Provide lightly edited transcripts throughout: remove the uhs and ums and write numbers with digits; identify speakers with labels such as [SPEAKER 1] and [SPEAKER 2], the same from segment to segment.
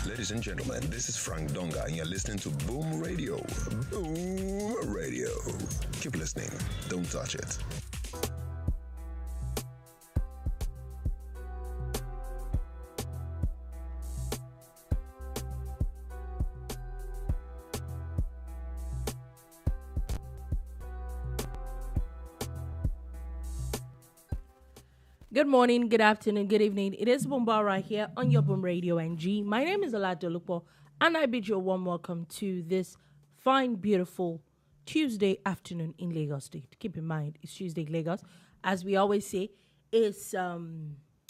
[SPEAKER 1] Ladies and gentlemen, this is Frank Donga, and you're listening to Boom Radio. Boom Radio. Keep listening. Don't touch it.
[SPEAKER 2] Good morning, good afternoon, good evening. It is Boomba right here on your Boom Radio NG. My name is Dolupo, and I bid you a warm welcome to this fine, beautiful Tuesday afternoon in Lagos State. Keep in mind, it's Tuesday in Lagos. As we always say, it's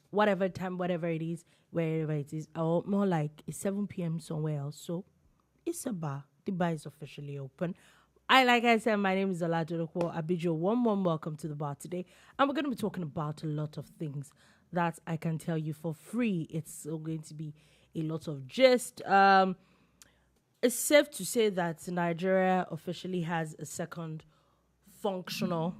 [SPEAKER 2] whatever time, whatever it is, wherever it is, or more like it's 7 p.m. somewhere else. So it's a bar. The bar is officially open. Like I said, my name is Dolupo. I bid you a warm welcome to the bar today. And we're going to be talking about a lot of things that I can tell you for free. It's going to be a lot of gist. It's safe to say that Nigeria officially has a second functional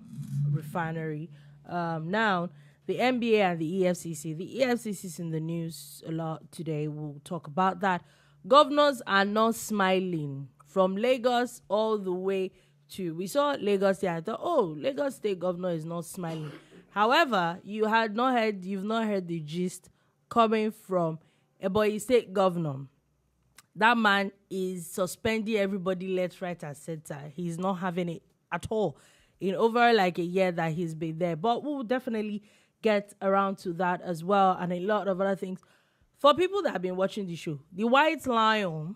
[SPEAKER 2] refinery. Now, the NBA and the EFCC. The EFCC is in the news a lot today. We'll talk about that. Governors are not smiling. From Lagos all the way to, we saw Lagos here. I thought, oh, Lagos State Governor is not smiling. However, you've not heard the gist coming from Ebonyi State Governor. That man is suspending everybody left, right, and center. He's not having it at all in over like a year that he's been there. But we'll definitely get around to that as well, and a lot of other things. For people that have been watching the show, the White Lion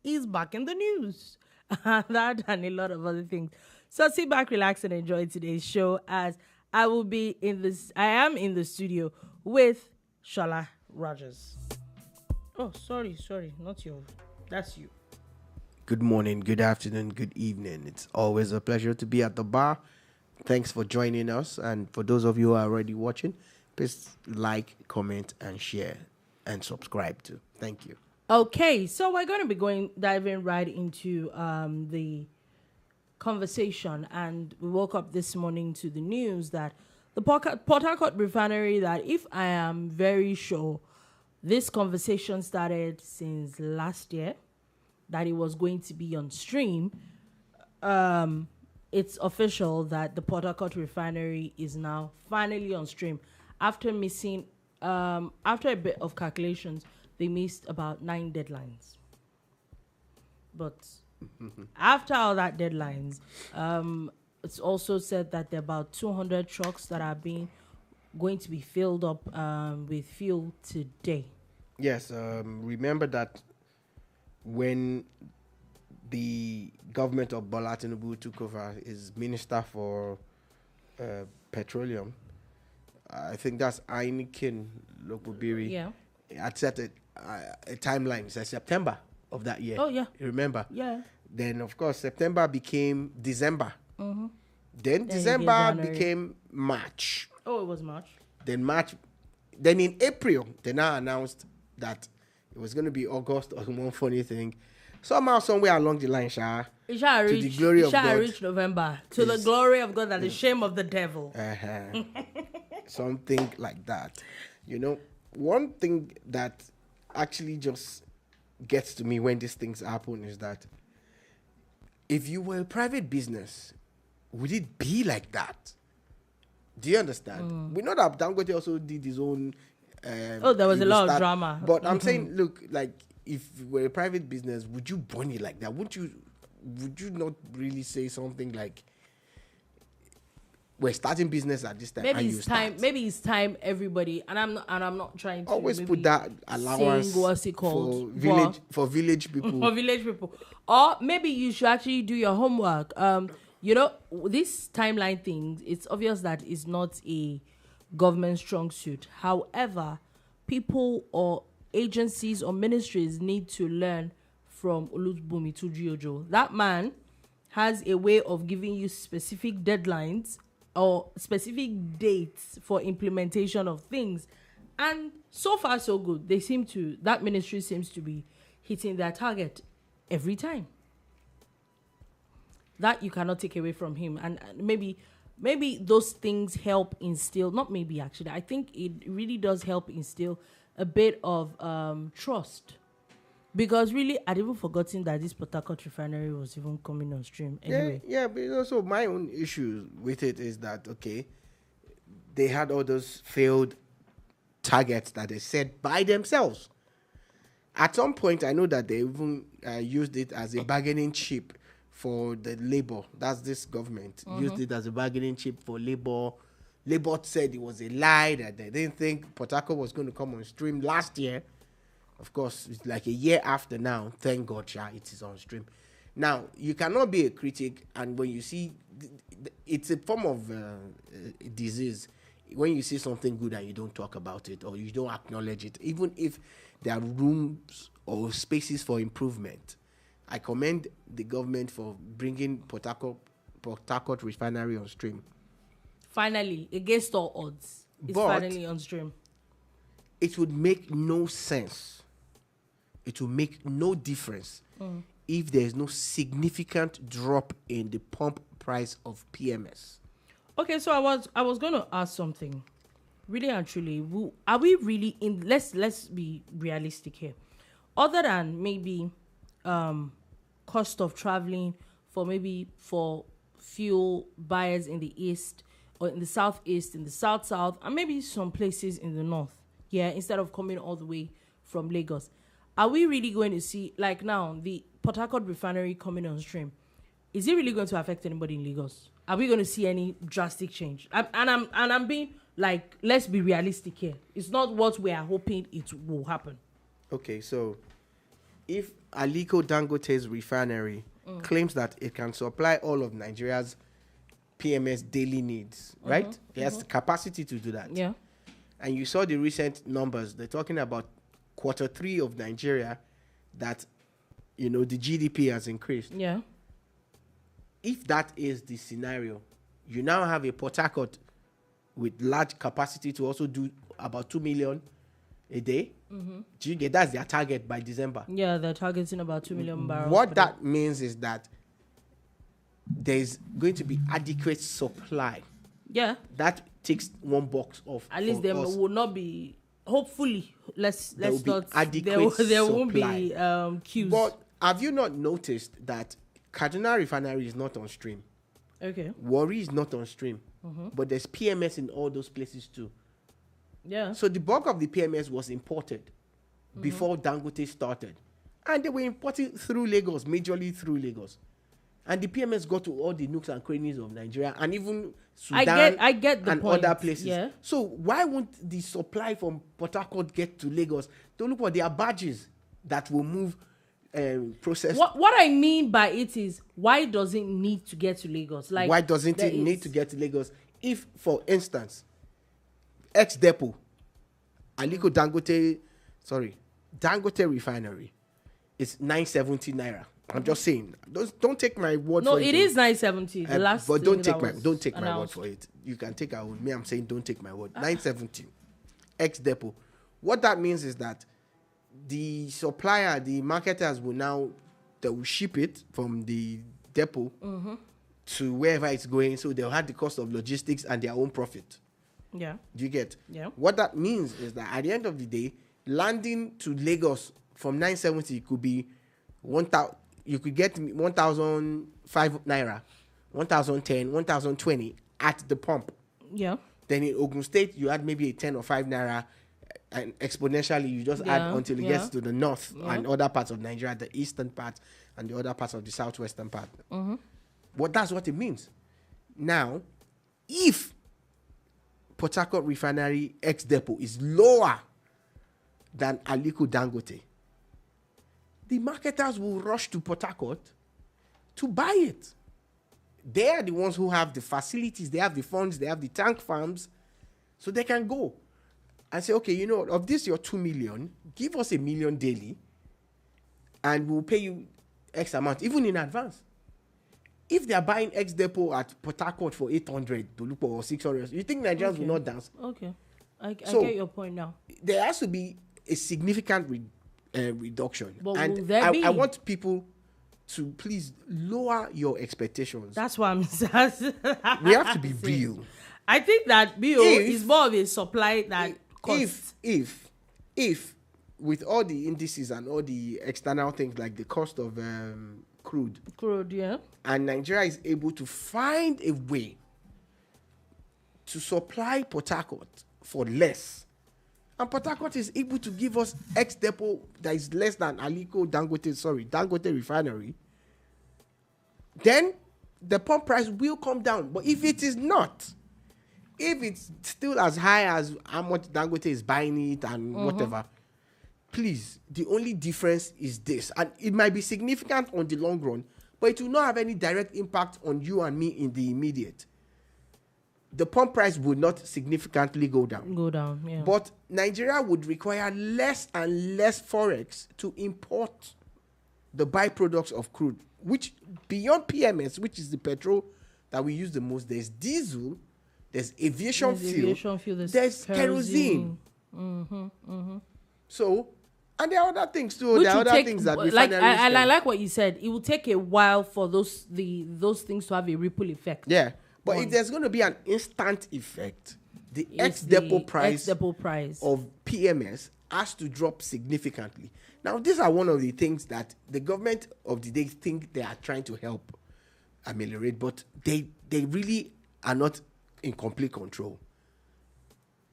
[SPEAKER 2] is back in the news. That and a lot of other things. So sit back, relax, and enjoy today's show as I am in the studio with Sola Rogers. Oh, sorry, not you. That's you.
[SPEAKER 3] Good morning, good afternoon, good evening. It's always a pleasure to be at the bar. Thanks for joining us. And for those of you who are already watching, please like, comment, and share, and subscribe too. Thank you.
[SPEAKER 2] Okay, so we're going to be diving right into the conversation, and we woke up this morning to the news that the Port Harcourt Refinery, that if I am very sure, this conversation started since last year, that it was going to be on stream. It's official that the Port Harcourt Refinery is now finally on stream. After a bit of calculations, they missed about 9 deadlines. But after all that deadlines, it's also said that there are about 200 trucks that are going to be filled up with fuel today.
[SPEAKER 3] Yes, remember that when the government of Bola Tinubu took over as Minister for Petroleum, I think that's Ainikin Lokobiri.
[SPEAKER 2] Yeah.
[SPEAKER 3] Had set a timeline, it's September of that year.
[SPEAKER 2] Oh, yeah.
[SPEAKER 3] You remember?
[SPEAKER 2] Yeah.
[SPEAKER 3] Then, of course, September became December.
[SPEAKER 2] Mm-hmm.
[SPEAKER 3] Then December became March.
[SPEAKER 2] Oh, it was March.
[SPEAKER 3] Then March. Then in April, they now announced that it was going to be August or one funny thing. Somehow, somewhere along the line, to the glory of God.
[SPEAKER 2] Reach November. To the glory of God and the shame of the devil.
[SPEAKER 3] Something like that. You know, one thing that actually just gets to me when these things happen is that if you were a private business, would it be like that? Do you understand? We know that Dangote also did his own.
[SPEAKER 2] There was a lot of drama.
[SPEAKER 3] But I'm saying, look, like if you were a private business, would you burn it like that? Would you not really say something like, we're starting business at this time?
[SPEAKER 2] Maybe it's time everybody, and I'm not trying to
[SPEAKER 3] always put that allowance for village people.
[SPEAKER 2] For village people. Or maybe you should actually do your homework. This timeline thing, it's obvious that it's not a government strong suit. However, people or agencies or ministries need to learn from Olubunmi Tuji-Ojo. That man has a way of giving you specific deadlines or specific dates for implementation of things. And so far, so good. That ministry seems to be hitting their target every time. That you cannot take away from him. And maybe those things help instill, not maybe actually, I think it really does help instill a bit of trust. Because really, I'd even forgotten that this Port Harcourt refinery was even coming on stream. Anyway.
[SPEAKER 3] Yeah, but also my own issue with it is that, okay, they had all those failed targets that they set by themselves. At some point, I know that they even used it as a bargaining chip for the labor. That's this government. Used it as a bargaining chip for labor. Labor said it was a lie, that they didn't think Port Harcourt was going to come on stream last year. Of course, it's like a year after now. Thank God, it is on stream. Now, you cannot be a critic, and when you see, it's a form of disease. When you see something good and you don't talk about it or you don't acknowledge it, even if there are rooms or spaces for improvement, I commend the government for bringing Port Harcourt Refinery on stream.
[SPEAKER 2] Finally, against all odds, it's finally on stream.
[SPEAKER 3] It would make no sense. It will make no difference if there is no significant drop in the pump price of PMS.
[SPEAKER 2] Okay, so I was going to ask something. Really and truly, are we really in? Let's be realistic here. Other than maybe cost of traveling for fuel buyers in the east or in the southeast, in the south, and maybe some places in the north. Yeah, instead of coming all the way from Lagos. Are we really going to see, like now, the Port Harcourt refinery coming on stream? Is it really going to affect anybody in Lagos? Are we going to see any drastic change? I'm being like, let's be realistic here. It's not what we are hoping it will happen.
[SPEAKER 3] Okay, so if Aliko Dangote's refinery claims that it can supply all of Nigeria's PMS daily needs, right? It has the capacity to do that.
[SPEAKER 2] Yeah.
[SPEAKER 3] And you saw the recent numbers. They're talking about Q3 of Nigeria that, the GDP has increased.
[SPEAKER 2] Yeah.
[SPEAKER 3] If that is the scenario, you now have a Port Harcourt with large capacity to also do about 2 million a day. Do you get that's their target by December?
[SPEAKER 2] Yeah, they're targeting about 2 million barrels.
[SPEAKER 3] What that means is that there's going to be adequate supply.
[SPEAKER 2] Yeah.
[SPEAKER 3] That takes one box off.
[SPEAKER 2] At least there will not be. Hopefully, let's
[SPEAKER 3] there will be
[SPEAKER 2] not.
[SPEAKER 3] Adequate
[SPEAKER 2] There won't
[SPEAKER 3] supply.
[SPEAKER 2] be queues.
[SPEAKER 3] But have you not noticed that Kaduna Refinery is not on stream?
[SPEAKER 2] Okay.
[SPEAKER 3] Warri is not on stream. But there's PMS in all those places too.
[SPEAKER 2] Yeah.
[SPEAKER 3] So the bulk of the PMS was imported before Dangote started. And they were imported through Lagos, majorly through Lagos. And the PMS got to all the nooks and crannies of Nigeria and even Sudan
[SPEAKER 2] I get the
[SPEAKER 3] and
[SPEAKER 2] point.
[SPEAKER 3] other places.
[SPEAKER 2] Yeah.
[SPEAKER 3] So why won't the supply from Port Harcourt get to Lagos? Don't look what there are barges that will move processed.
[SPEAKER 2] What I mean by it is, why does it need to get to Lagos? Like,
[SPEAKER 3] why doesn't it need to get to Lagos? If, for instance, ex-depot, Aliko Dangote Refinery is 970 naira. I'm just saying. Don't take my word for it.
[SPEAKER 2] No, it is 970. The last
[SPEAKER 3] but don't take my word
[SPEAKER 2] announced.
[SPEAKER 3] for it. You can take our own. Me, I'm saying don't take my word. 970 ex-depot. What that means is that the supplier, the marketers they will ship it from the depot to wherever it's going, so they'll have the cost of logistics and their own profit.
[SPEAKER 2] Yeah.
[SPEAKER 3] Do you get?
[SPEAKER 2] Yeah.
[SPEAKER 3] What that means is that at the end of the day, landing to Lagos from 970 could be 1,000. You could get 1,005 naira, 1,010, 1,020 at the pump.
[SPEAKER 2] Yeah.
[SPEAKER 3] Then in Ogun State, you add maybe a 10 or 5 naira, and exponentially you just add until it gets to the north and other parts of Nigeria, the eastern part and the other parts of the southwestern part. But that's what it means. Now, if Port Harcourt Refinery ex-depot is lower than Aliko Dangote, the marketers will rush to Port Harcourt to buy it. They are the ones who have the facilities, they have the funds, they have the tank farms, so they can go and say, okay, of this your 2 million, give us 1 million daily, and we'll pay you X amount, even in advance. If they are buying ex-depot at Port Harcourt for 800, Dolupo, or 600, you think Nigerians will not dance?
[SPEAKER 2] Okay. I get your point now.
[SPEAKER 3] There has to be a significant reduction.
[SPEAKER 2] But
[SPEAKER 3] and
[SPEAKER 2] will there be?
[SPEAKER 3] I want people to please lower your expectations.
[SPEAKER 2] That's what I'm
[SPEAKER 3] We have to be real.
[SPEAKER 2] I think that BO is more of a supply that costs.
[SPEAKER 3] If if with all the indices and all the external things like the cost of crude,
[SPEAKER 2] yeah,
[SPEAKER 3] and Nigeria is able to find a way to supply Port Harcourt for less, and Port Harcourt is able to give us ex-depot that is less than Dangote Refinery, then the pump price will come down. But if it is not, if it's still as high as how much Dangote is buying it and whatever, please, the only difference is this. And it might be significant on the long run, but it will not have any direct impact on you and me in the immediate. The pump price would not significantly go down.
[SPEAKER 2] Yeah.
[SPEAKER 3] But Nigeria would require less and less forex to import the byproducts of crude, which beyond PMS, which is the petrol that we use the most, there's diesel, there's aviation fuel, there's kerosene. So, and there are other things too.
[SPEAKER 2] Which
[SPEAKER 3] there are other
[SPEAKER 2] take,
[SPEAKER 3] things that
[SPEAKER 2] like I like what you said. It will take a while for those things to have a ripple effect.
[SPEAKER 3] Yeah. But if there's going to be an instant effect, the ex-depot price of PMS has to drop significantly. Now, these are one of the things that the government of the day think they are trying to help ameliorate, but they really are not in complete control.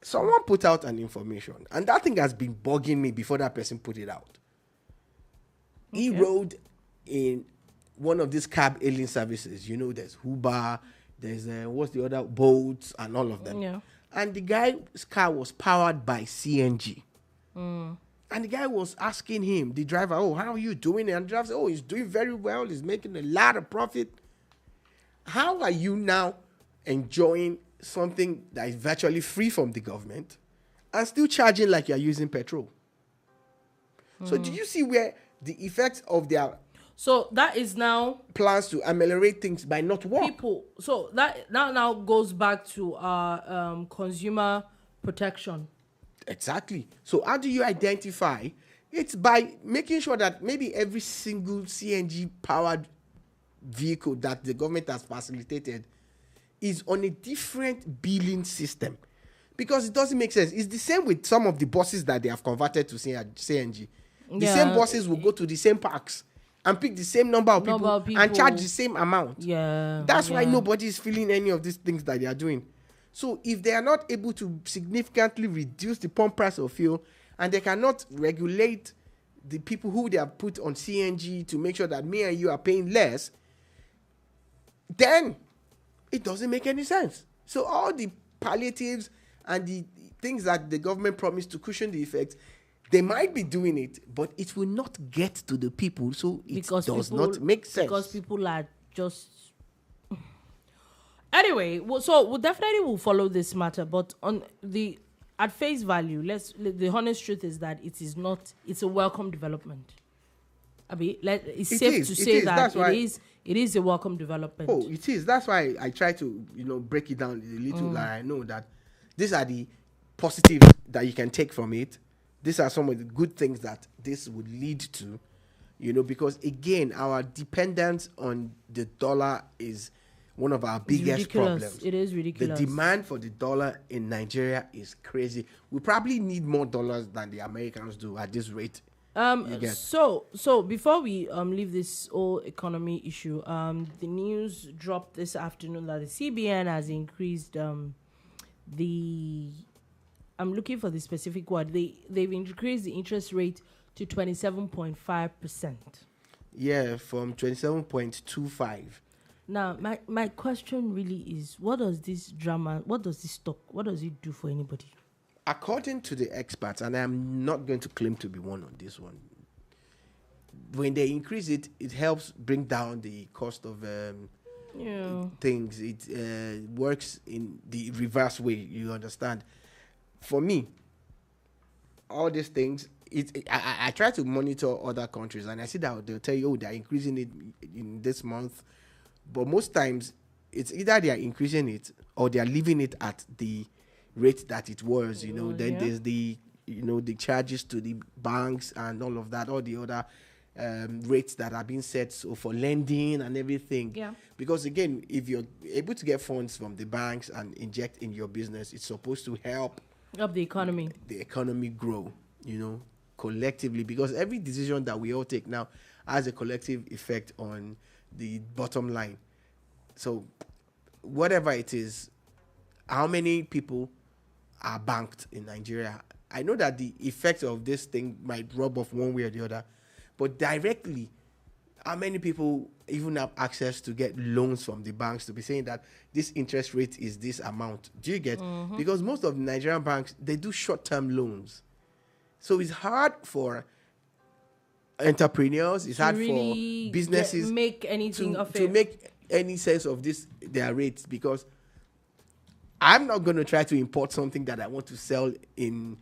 [SPEAKER 3] Someone put out an information, and that thing has been bugging me before that person put it out. Okay. He rode in one of these cab hailing services. You know, there's Uber, there's what's the other, boats and all of them.
[SPEAKER 2] Yeah.
[SPEAKER 3] And the guy's car was powered by CNG. And the guy was asking him, the driver, oh, how are you doing? And the driver said, oh, he's doing very well. He's making a lot of profit. How are you now enjoying something that is virtually free from the government and still charging like you're using petrol? So do you see where the effects of their
[SPEAKER 2] that is now
[SPEAKER 3] plans to ameliorate things by not work?
[SPEAKER 2] People. So that now goes back to our consumer protection.
[SPEAKER 3] Exactly. So how do you identify? It's by making sure that maybe every single CNG powered vehicle that the government has facilitated is on a different billing system, because it doesn't make sense. It's the same with some of the buses that they have converted to CNG. The same buses will go to the same parks and pick the same number of people and charge the same amount.
[SPEAKER 2] Yeah.
[SPEAKER 3] That's why nobody is feeling any of these things that they are doing. So if they are not able to significantly reduce the pump price of fuel, and they cannot regulate the people who they have put on CNG to make sure that me and you are paying less, then it doesn't make any sense. So all the palliatives and the things that the government promised to cushion the effects, they might be doing it, but it will not get to the people, so it does not make sense.
[SPEAKER 2] Because people are just... Anyway, so we definitely will follow this matter, but at face value, the honest truth is that it's a welcome development. I mean, it's safe to say that it is a welcome development.
[SPEAKER 3] Oh, it is. That's why I try to, break it down a little. Like I know that these are the positives that you can take from it. These are some of the good things that this would lead to, because again, our dependence on the dollar is one of our biggest problems.
[SPEAKER 2] It is ridiculous.
[SPEAKER 3] The demand for the dollar in Nigeria is crazy. We probably need more dollars than the Americans do at this rate.
[SPEAKER 2] So before we leave this whole economy issue, the news dropped this afternoon that the CBN has increased I'm looking for the specific word. They've increased the interest rate to 27.5%.
[SPEAKER 3] Yeah, from 27.25.
[SPEAKER 2] Now, my question really is, what does this talk, what does it do for anybody?
[SPEAKER 3] According to the experts, and I'm not going to claim to be one on this one, when they increase it, it helps bring down the cost of things. It works in the reverse way, you understand? For me, all these things, I try to monitor other countries, and I see that they'll tell you, they're increasing it in this month. But most times, it's either they are increasing it or they are leaving it at the rate that it was, Then there's the charges to the banks and all of that, all the other rates that are being set for lending and everything.
[SPEAKER 2] Yeah.
[SPEAKER 3] Because again, if you're able to get funds from the banks and inject in your business, it's supposed to help
[SPEAKER 2] the economy.
[SPEAKER 3] The economy grow. collectively, because every decision that we all take now has a collective effect on the bottom line. So whatever it is, how many people are banked in Nigeria? I know that the effect of this thing might rub off one way or the other, but directly, how many people even have access to get loans from the banks to be saying that this interest rate is this amount? Do you get? Because most of the Nigerian banks, they do short-term loans. So it's hard for entrepreneurs, it's hard
[SPEAKER 2] really
[SPEAKER 3] for businesses
[SPEAKER 2] make anything of
[SPEAKER 3] to
[SPEAKER 2] it.
[SPEAKER 3] make any sense of their rates, because I'm not going to try to import something that I want to sell in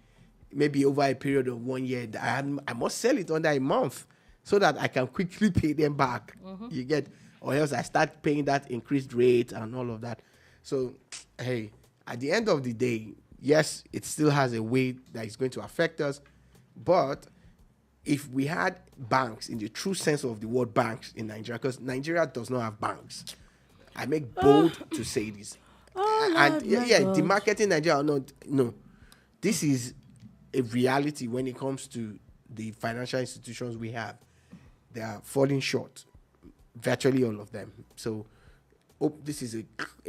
[SPEAKER 3] maybe over a period of 1 year. I must sell it under a month so that I can quickly pay them back. You get? Or else I start paying that increased rate and all of that. So, hey, at the end of the day, yes, it still has a way that it's going to affect us. But if we had banks, in the true sense of the word banks in Nigeria, because Nigeria does not have banks. I make bold to say this. The market in Nigeria, no. This is a reality when it comes to the financial institutions we have. They are falling short, virtually all of them. So, this is a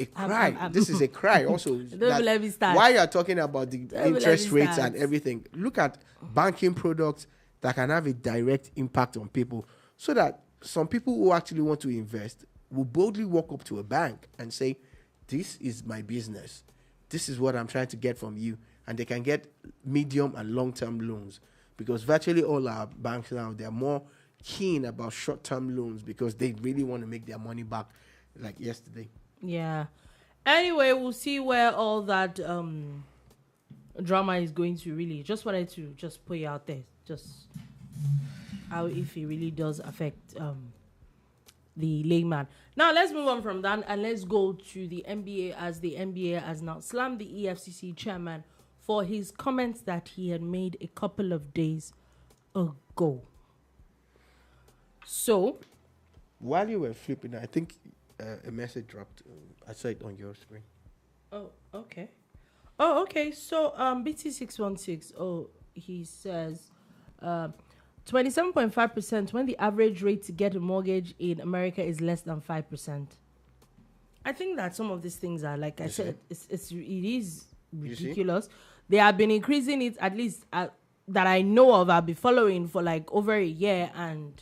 [SPEAKER 3] cry. This is a cry also. Why you are talking about the interest rates and everything, look at banking products that can have a direct impact on people, so that some people who actually want to invest will boldly walk up to a bank and say, this is my business. This is what I'm trying to get from you. And they can get medium and long-term loans, because virtually all our banks now, they're more keen about short-term loans because they really want to make their money back like yesterday.
[SPEAKER 2] Yeah. Anyway, we'll see where all that drama is going to really. Just wanted to just put it out there. Just how if it really does affect the layman. Now let's move on from that and let's go to the NBA, as the NBA has now slammed the EFCC chairman for his comments that he had made a couple of days ago. So,
[SPEAKER 3] while you were flipping, I think a message dropped. I saw it on your screen.
[SPEAKER 2] Oh, okay. Oh, okay. So, BT616. Oh, he says, 27.5% when the average rate to get a mortgage in America is less than 5%. I think that some of these things are, like I said, it is ridiculous. They have been increasing it, at least that I know of. I've been following for like over a year, and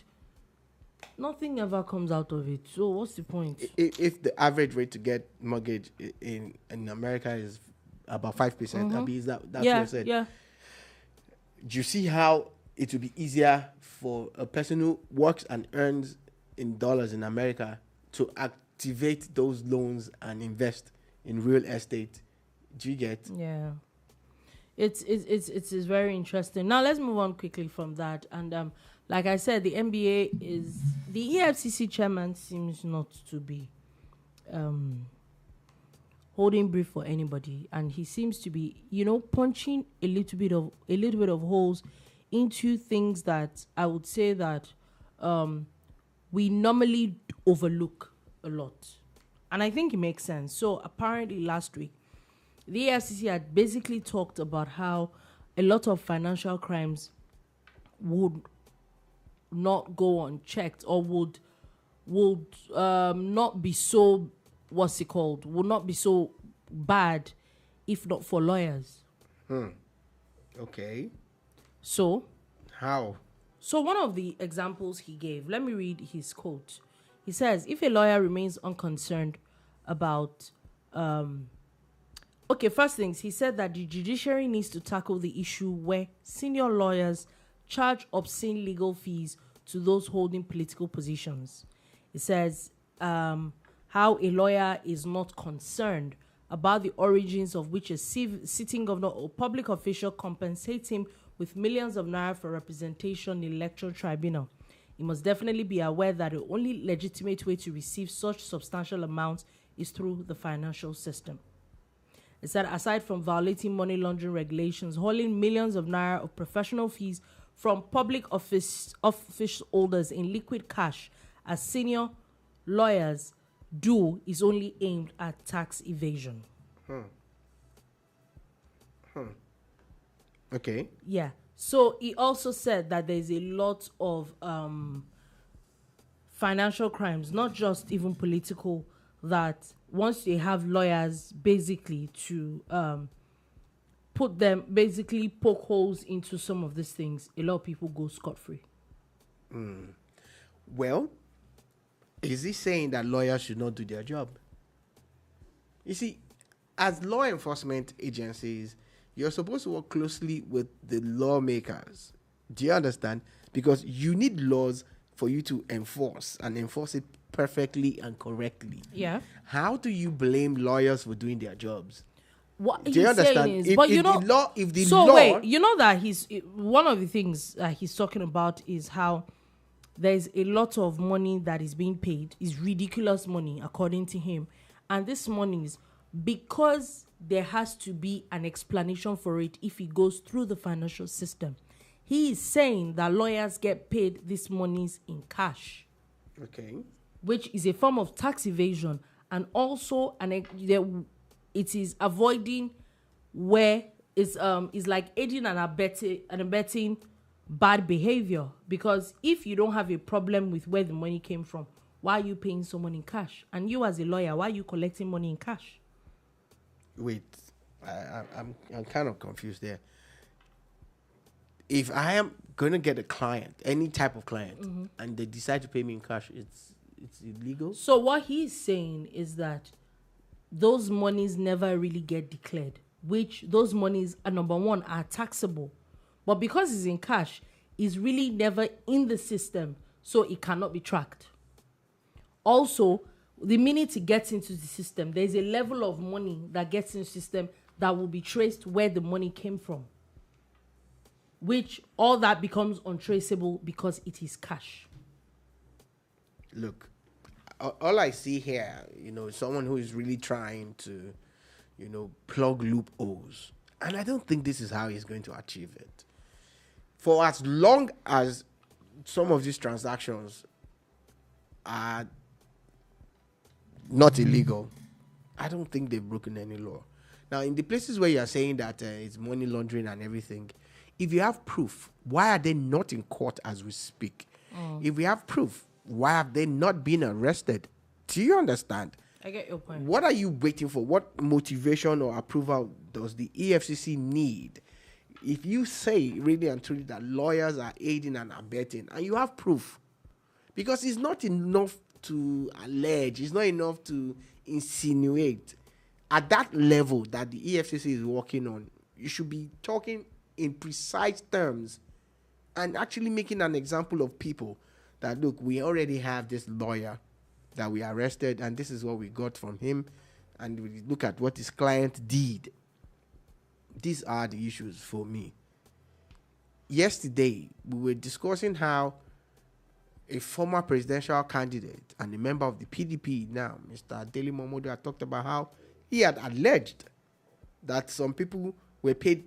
[SPEAKER 2] nothing ever comes out of it. So what's the point?
[SPEAKER 3] If the average rate to get mortgage in America is about 5%, Abby, that's what I said.
[SPEAKER 2] Yeah.
[SPEAKER 3] Do you see how it would be easier for a person who works and earns in dollars in America to activate those loans and invest in real estate? Do you get?
[SPEAKER 2] Yeah. It's very interesting. Now let's move on quickly from that. And like I said, the EFCC chairman seems not to be holding brief for anybody, and he seems to be, punching a little bit of holes into things that I would say that we normally overlook a lot, and I think it makes sense. So apparently last week, the EFCC had basically talked about how a lot of financial crimes would not go unchecked, or would not be so, would not be so bad if not for lawyers.
[SPEAKER 3] Okay.
[SPEAKER 2] So
[SPEAKER 3] how?
[SPEAKER 2] So one of the examples he gave, let me read his quote. He says, if a lawyer remains unconcerned about first things, he said that the judiciary needs to tackle the issue where senior lawyers charge obscene legal fees to those holding political positions. He says how a lawyer is not concerned about the origins of which a sitting governor or public official compensates him with millions of naira for representation in electoral tribunal. He must definitely be aware that the only legitimate way to receive such substantial amounts is through the financial system. It said, aside from violating money laundering regulations, hauling millions of naira of professional fees from public office holders in liquid cash, as senior lawyers do, is only aimed at tax evasion.
[SPEAKER 3] Okay.
[SPEAKER 2] Yeah. So he also said that there's a lot of financial crimes, not just even political, that once they have lawyers basically to poke holes into some of these things, a lot of people go scot-free.
[SPEAKER 3] Well, is he saying that lawyers should not do their job? You see, as law enforcement agencies, you're supposed to work closely with the lawmakers. Do you understand? Because you need laws for you to enforce and enforce it perfectly and correctly.
[SPEAKER 2] Yeah.
[SPEAKER 3] How do you blame lawyers for doing their jobs?
[SPEAKER 2] What
[SPEAKER 3] Do you
[SPEAKER 2] he's
[SPEAKER 3] understand?
[SPEAKER 2] saying is,
[SPEAKER 3] If
[SPEAKER 2] but you
[SPEAKER 3] the
[SPEAKER 2] know,
[SPEAKER 3] law- if the
[SPEAKER 2] so
[SPEAKER 3] law-
[SPEAKER 2] wait, you know that one of the things he's talking about is how there's a lot of money that is being paid, is ridiculous money according to him, and this money is because there has to be an explanation for it if it goes through the financial system. He is saying that lawyers get paid these monies in cash.
[SPEAKER 3] Okay.
[SPEAKER 2] Which is a form of tax evasion, and also it is avoiding where is like aiding and abetting bad behavior. Because if you don't have a problem with where the money came from, why are you paying someone in cash? And you as a lawyer, why are you collecting money in cash?
[SPEAKER 3] Wait, I'm kind of confused there. If I am gonna get a client, any type of client, and they decide to pay me in cash, it's illegal.
[SPEAKER 2] So what he's saying is that those monies never really get declared, which those monies are, number one, are taxable. But because it's in cash, it's really never in the system, so it cannot be tracked. Also, the minute it gets into the system, there's a level of money that gets in the system that will be traced where the money came from, which all that becomes untraceable because it is cash.
[SPEAKER 3] Look, all I see here, is someone who is really trying to, plug loopholes. And I don't think this is how he's going to achieve it. For as long as some of these transactions are not illegal, I don't think they've broken any law. Now, in the places where you're saying that it's money laundering and everything, if you have proof, why are they not in court as we speak? If we have proof, why have they not been arrested? Do you understand?
[SPEAKER 2] I get your point.
[SPEAKER 3] What are you waiting for? What motivation or approval does the EFCC need? If you say really and truly that lawyers are aiding and abetting, and you have proof, because it's not enough to allege, it's not enough to insinuate. At that level that the EFCC is working on, you should be talking in precise terms and actually making an example of people that, look, we already have this lawyer that we arrested, and this is what we got from him, and we look at what his client did. These are the issues for me. Yesterday, we were discussing how a former presidential candidate and a member of the PDP now, Mr. Dele Momodu, had talked about how he had alleged that some people were paid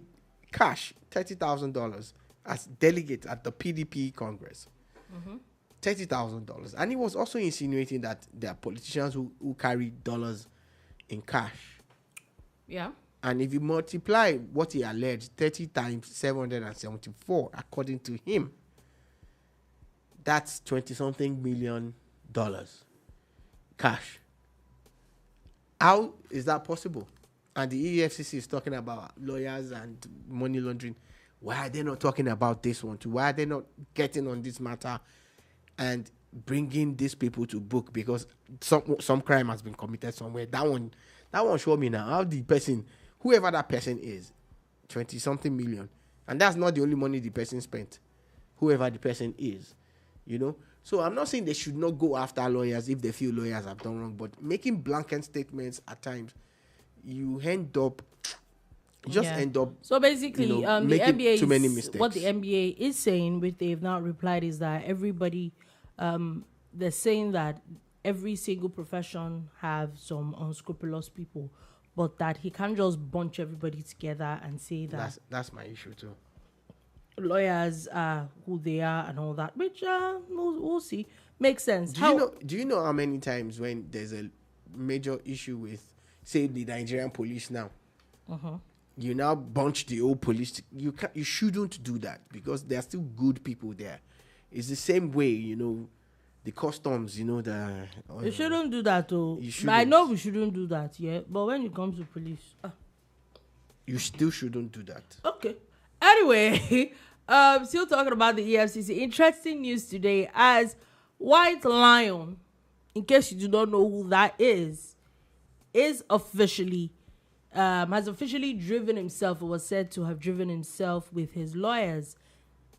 [SPEAKER 3] cash, $30,000, as delegates at the PDP Congress. $30,000. And he was also insinuating that there are politicians who carry dollars in cash.
[SPEAKER 2] Yeah.
[SPEAKER 3] And if you multiply what he alleged, 30 times 774, according to him, that's $20-something million cash. How is that possible? And the EFCC is talking about lawyers and money laundering. Why are they not talking about this one too? Why are they not getting on this matter and bringing these people to book? Because some crime has been committed somewhere. That one show me now how the person, whoever that person is, 20-something million, and that's not the only money the person spent. Whoever the person is, So I'm not saying they should not go after lawyers if they feel lawyers have done wrong, but making blanket statements at times, you end up.
[SPEAKER 2] So basically, the NBA
[SPEAKER 3] too many mistakes.
[SPEAKER 2] What the NBA is saying, which they've not replied, is that everybody, they're saying that every single profession have some unscrupulous people, but that he can't just bunch everybody together and say that.
[SPEAKER 3] That's my issue too.
[SPEAKER 2] Lawyers are who they are and all that, which we'll see. Makes sense.
[SPEAKER 3] Do you know how many times when there's a major issue with, say, the Nigerian police now, you now bunch the old police. You shouldn't do that because there are still good people there. It's the same way, the customs,
[SPEAKER 2] You shouldn't do that, though.
[SPEAKER 3] You shouldn't.
[SPEAKER 2] I know we shouldn't do that, yeah. But when it comes to police,
[SPEAKER 3] you still shouldn't do that.
[SPEAKER 2] Okay. Anyway, still talking about the EFCC. Interesting news today as White Lion, in case you do not know who that is officially has officially driven himself, or was said to have driven himself with his lawyers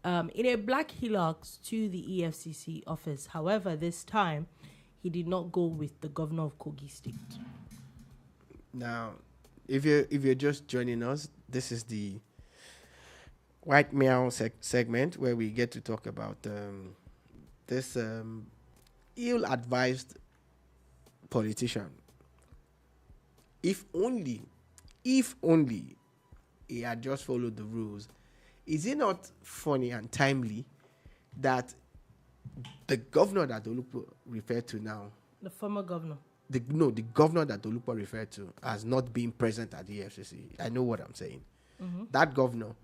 [SPEAKER 2] in a black Hilux to the EFCC office. However, this time he did not go with the governor of Kogi State.
[SPEAKER 3] Now, if you're just joining us, this is the White Meow segment where we get to talk about this ill-advised politician. If only he had just followed the rules. Is it not funny and timely that the governor that Dolupo referred to now,
[SPEAKER 2] The former governor.
[SPEAKER 3] the governor that Dolupo referred to has not been present at the EFCC? I know what I'm saying.
[SPEAKER 2] Mm-hmm.
[SPEAKER 3] That governor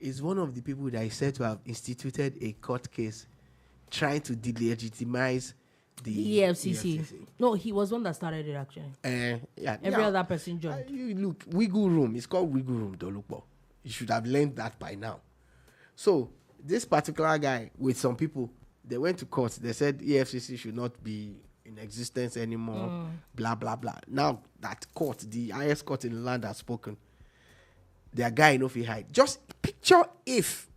[SPEAKER 3] is one of the people that is said to have instituted a court case trying to delegitimize the
[SPEAKER 2] EFCC. No, he was one that started it, actually. Every other person joined.
[SPEAKER 3] You look, wiggle room. It's called wiggle room, Dolupo. You should have learned that by now. So this particular guy with some people, they went to court. They said EFCC should not be in existence anymore. Blah blah blah. Now that court, the highest court in the land, has spoken. Their guy in Ofi hide. Just picture if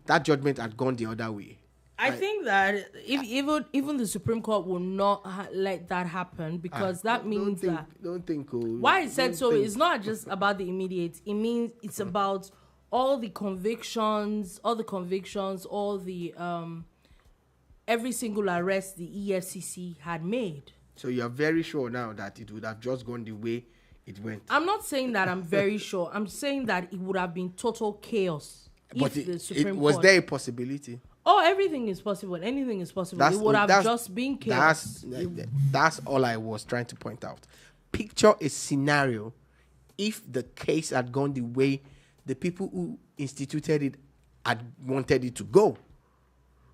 [SPEAKER 3] that judgment had gone the other way.
[SPEAKER 2] I think that if even the Supreme Court will not let that happen, because that means
[SPEAKER 3] don't think.
[SPEAKER 2] Why I said so is not just about the immediate. It means it's about all the convictions, all the every single arrest the EFCC had made.
[SPEAKER 3] So you're very sure now that it would have just gone the way it went.
[SPEAKER 2] I'm not saying that I'm very sure. I'm saying that it would have been total chaos.
[SPEAKER 3] But the Supreme Court, was there a possibility?
[SPEAKER 2] Oh, everything is possible. Anything is possible. It would have just been chaos.
[SPEAKER 3] That's all I was trying to point out. Picture a scenario if the case had gone the way the people who instituted it had wanted it to go.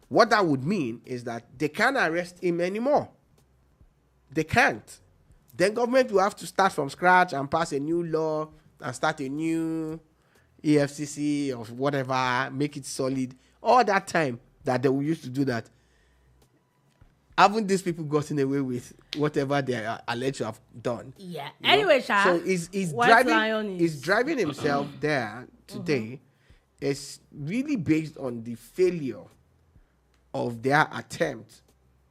[SPEAKER 3] What that would mean is that they can't arrest him anymore. They can't. Then government will have to start from scratch and pass a new law and start a new EFCC or whatever, make it solid. All that time that they used to do that, haven't these people gotten away with whatever they are alleged to have done?
[SPEAKER 2] Yeah. Anyway,
[SPEAKER 3] so he's driving himself there today. It's really based on the failure of their attempt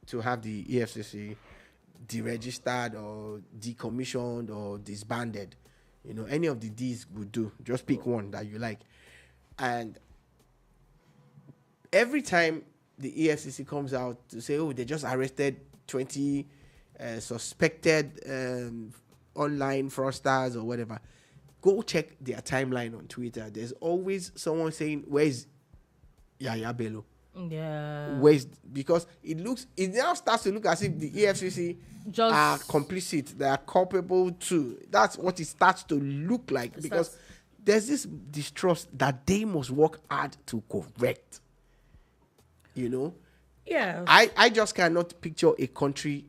[SPEAKER 3] to have the EFCC deregistered or decommissioned or disbanded. Any of the D's would do. Just pick one that you like. And every time the EFCC comes out to say, oh, they just arrested 20 suspected online fraudsters or whatever, go check their timeline on Twitter. There's always someone saying, where's Yaya Bello?
[SPEAKER 2] Yeah.
[SPEAKER 3] Because it now starts to look as if the EFCC are complicit. They are culpable too. That's what it starts to look like, because there's this distrust that they must work hard to correct.
[SPEAKER 2] Yeah.
[SPEAKER 3] I just cannot picture a country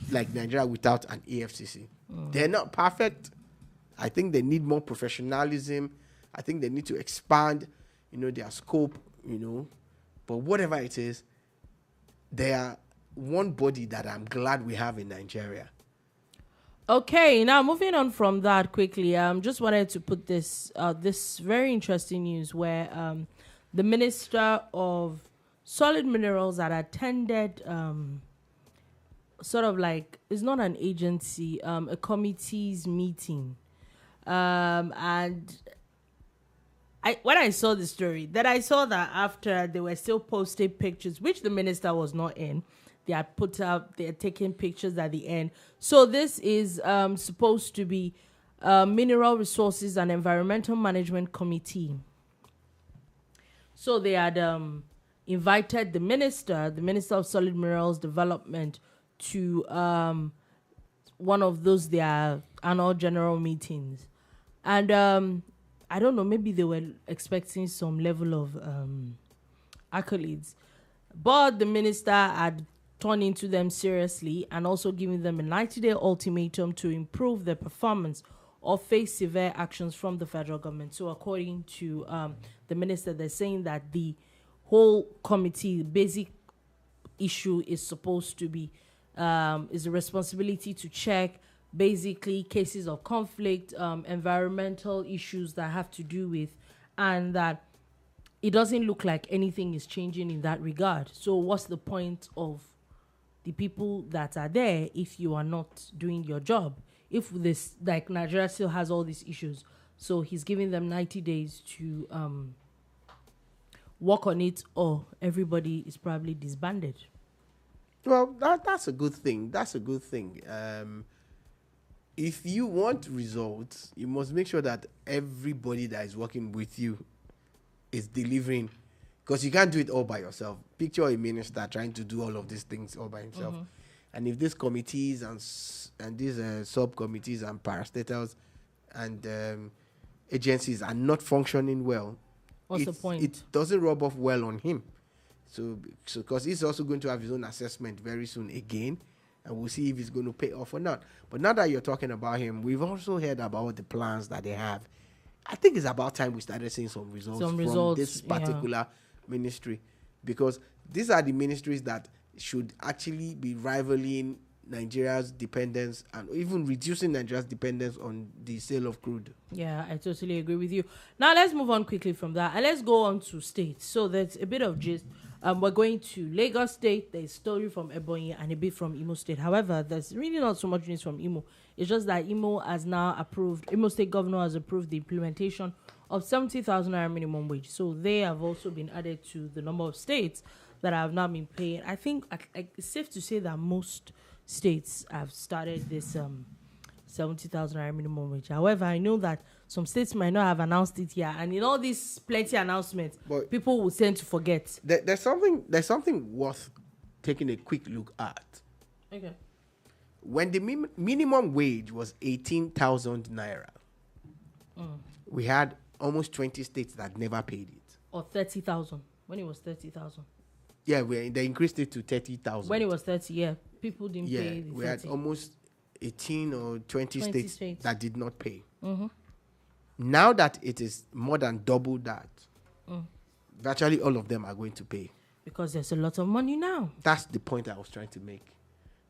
[SPEAKER 3] like Nigeria without an EFCC. They're not perfect. I think they need more professionalism. I think they need to expand, their scope, But whatever it is, they are one body that I'm glad we have in Nigeria.
[SPEAKER 2] Okay, now moving on from that quickly, just wanted to put this very interesting news where the Minister of Solid Minerals that attended sort of like, it's not an agency, a committee's meeting. And when I saw the story, that I saw that after they were still posting pictures, which the minister was not in, they had put out, they're taking pictures at the end. So this is supposed to be Mineral Resources and Environmental Management Committee. So they had invited the Minister of Solid Minerals Development, to one of those their annual general meetings. And I don't know, maybe they were expecting some level of accolades. But the minister had turned into them seriously and also giving them a 90-day ultimatum to improve their performance or face severe actions from the federal government. So according to the minister, they're saying that the whole committee, basic issue is supposed to be, is a responsibility to check basically cases of conflict, environmental issues that have to do with, and that it doesn't look like anything is changing in that regard. So what's the point of the people that are there if you are not doing your job? If this, like, Nigeria still has all these issues. So he's giving them 90 days to work on it, or everybody is probably disbanded.
[SPEAKER 3] Well, that's a good thing. That's a good thing. If you want results, you must make sure that everybody that is working with you is delivering, because you can't do it all by yourself. Picture a minister trying to do all of these things all by himself. And if these committees and these subcommittees and parastatals and agencies are not functioning well,
[SPEAKER 2] What's the point?
[SPEAKER 3] It doesn't rub off well on him. So because he's also going to have his own assessment very soon again, and we'll see if it's going to pay off or not. But now that you're talking about him, we've also heard about the plans that they have. I think it's about time we started seeing some results from this particular ministry, because these are the ministries that should actually be rivaling Nigeria's dependence and even reducing Nigeria's dependence on the sale of crude.
[SPEAKER 2] Yeah, I totally agree with you. Now let's move on quickly from that and let's go on to states. So there's a bit of gist. We're going to Lagos State. There's story from Ebonyi and a bit from Imo State. However, there's really not so much news from Imo. It's just that Imo State Governor has approved the implementation of 70,000 naira minimum wage. So they have also been added to the number of states that have now been paying. I think it's safe to say that most states have started this 70,000 naira minimum wage. However, I know that some states might not have announced it yet, and in all these plenty announcements, but people will tend to forget.
[SPEAKER 3] There's something worth taking a quick look at.
[SPEAKER 2] Okay.
[SPEAKER 3] When the minimum wage was 18,000 naira, we had almost 20 states that never paid it.
[SPEAKER 2] Or 30,000 when it was 30,000.
[SPEAKER 3] Yeah, they increased it to 30,000.
[SPEAKER 2] When it was 30, yeah, people didn't pay.
[SPEAKER 3] We had almost 18 or 20 states that did not pay. Now that it is more than double that, virtually all of them are going to pay.
[SPEAKER 2] Because there's a lot of money now.
[SPEAKER 3] That's the point I was trying to make.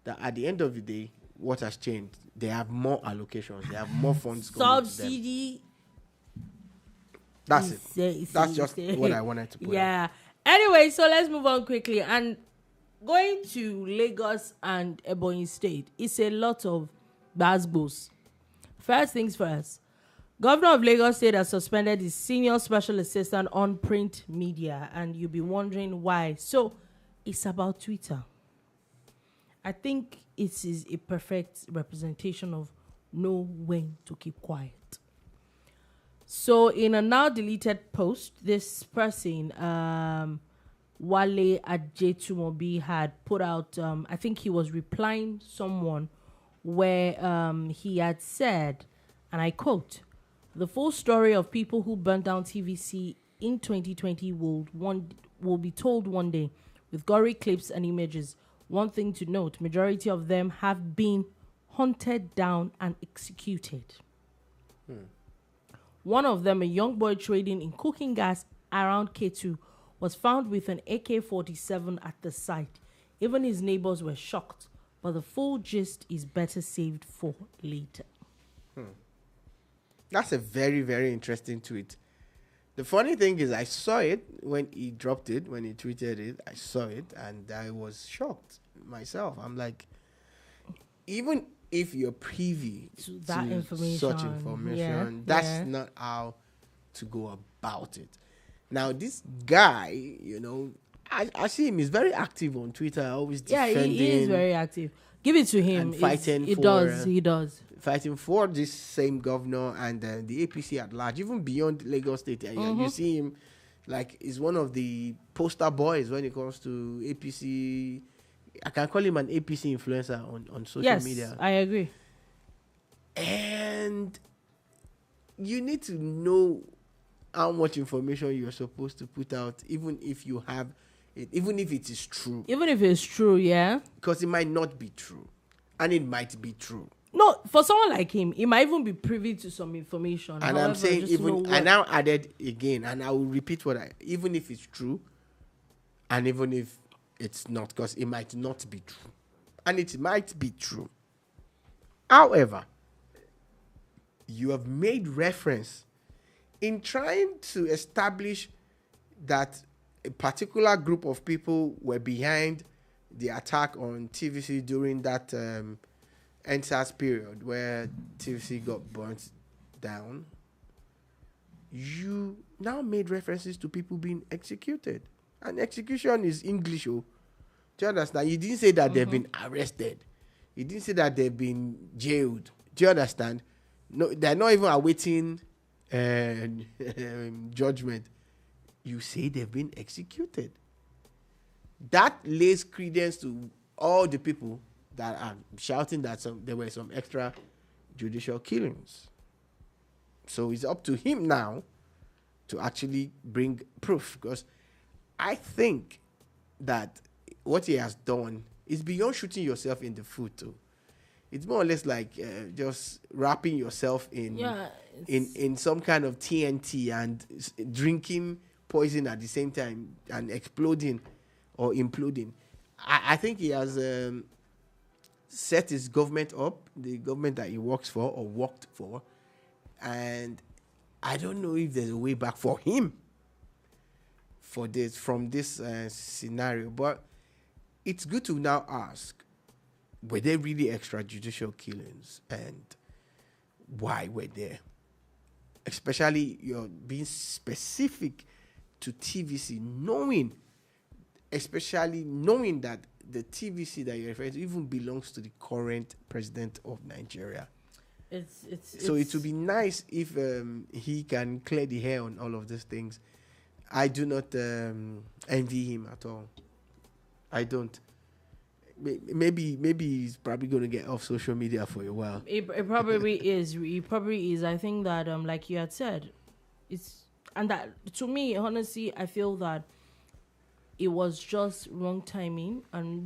[SPEAKER 3] That at the end of the day, what has changed? They have more allocations. They have more funds coming to them.
[SPEAKER 2] Subsidy.
[SPEAKER 3] That's it. That's just what I wanted to put out.
[SPEAKER 2] Anyway, so let's move on quickly. And going to Lagos and Ebonyi State, it's a lot of basbos. First things first. Governor of Lagos State has suspended his senior special assistant on print media, and you'll be wondering why. So, it's about Twitter. I think it is a perfect representation of know when to keep quiet. So, in a now deleted post, this person, Wale Ajetumobi, had put out, I think he was replying someone where he had said, and I quote, "The full story of people who burnt down TVC in 2020 will be told one day with gory clips and images. One thing to note, majority of them have been hunted down and executed." One of them, a young boy trading in cooking gas around K2, was found with an AK-47 at the site. Even his neighbors were shocked, but the full gist is better saved for later.
[SPEAKER 3] That's a very, very interesting tweet. The funny thing is, I saw it when he dropped it, when he tweeted it. I saw it, and I was shocked myself. I'm like, even if you're privy to
[SPEAKER 2] that information,
[SPEAKER 3] such information, that's not how to go about it. Now, this guy, you know, I see him. He's very active on Twitter, always defending.
[SPEAKER 2] Yeah, he is very active. Give it to him.
[SPEAKER 3] And fighting
[SPEAKER 2] he does.
[SPEAKER 3] Fighting for this same governor and the APC at large, even beyond Lagos State. You see him, like, he's one of the poster boys when it comes to APC. I can call him an APC influencer on social media.
[SPEAKER 2] Yes, I agree.
[SPEAKER 3] And you need to know how much information you're supposed to put out, even if you have it, even if it is true.
[SPEAKER 2] Even if it's true, yeah.
[SPEAKER 3] Because it might not be true, and it might be true.
[SPEAKER 2] No, for someone like him, he might even be privy to some information.
[SPEAKER 3] And
[SPEAKER 2] However,
[SPEAKER 3] I'm saying
[SPEAKER 2] just
[SPEAKER 3] even,
[SPEAKER 2] know
[SPEAKER 3] I now added again, and I will repeat even if it's true, and even if it's not, because it might not be true, and it might be true. However, you have made reference in trying to establish that a particular group of people were behind the attack on TVC during that NSAS period where TVC got burnt down. You now made references to people being executed. And execution is English. Oh. Do you understand? You didn't say that they've been arrested. You didn't say that they've been jailed. Do you understand? No, they're not even awaiting judgment. You say they've been executed. That lays credence to all the people that are shouting that there were some extrajudicial killings. So it's up to him now to actually bring proof, because I think that what he has done is beyond shooting yourself in the foot too. It's more or less like just wrapping yourself in some kind of TNT and drinking poison at the same time and exploding or imploding. I think he has set his government up, the government that he works for or worked for, and I don't know if there's a way back for him from this scenario. But it's good to now ask, were there really extrajudicial killings, and why were there? Especially you're being specific to TVC, especially knowing that the TVC that you're referring to even belongs to the current president of Nigeria. So it would be nice if he can clear the hair on all of these things. I do not envy him at all. I don't. Maybe he's probably going to get off social media for a while.
[SPEAKER 2] It probably is. He probably is. I think that, like you had said, and that to me, honestly, I feel that it was just wrong timing and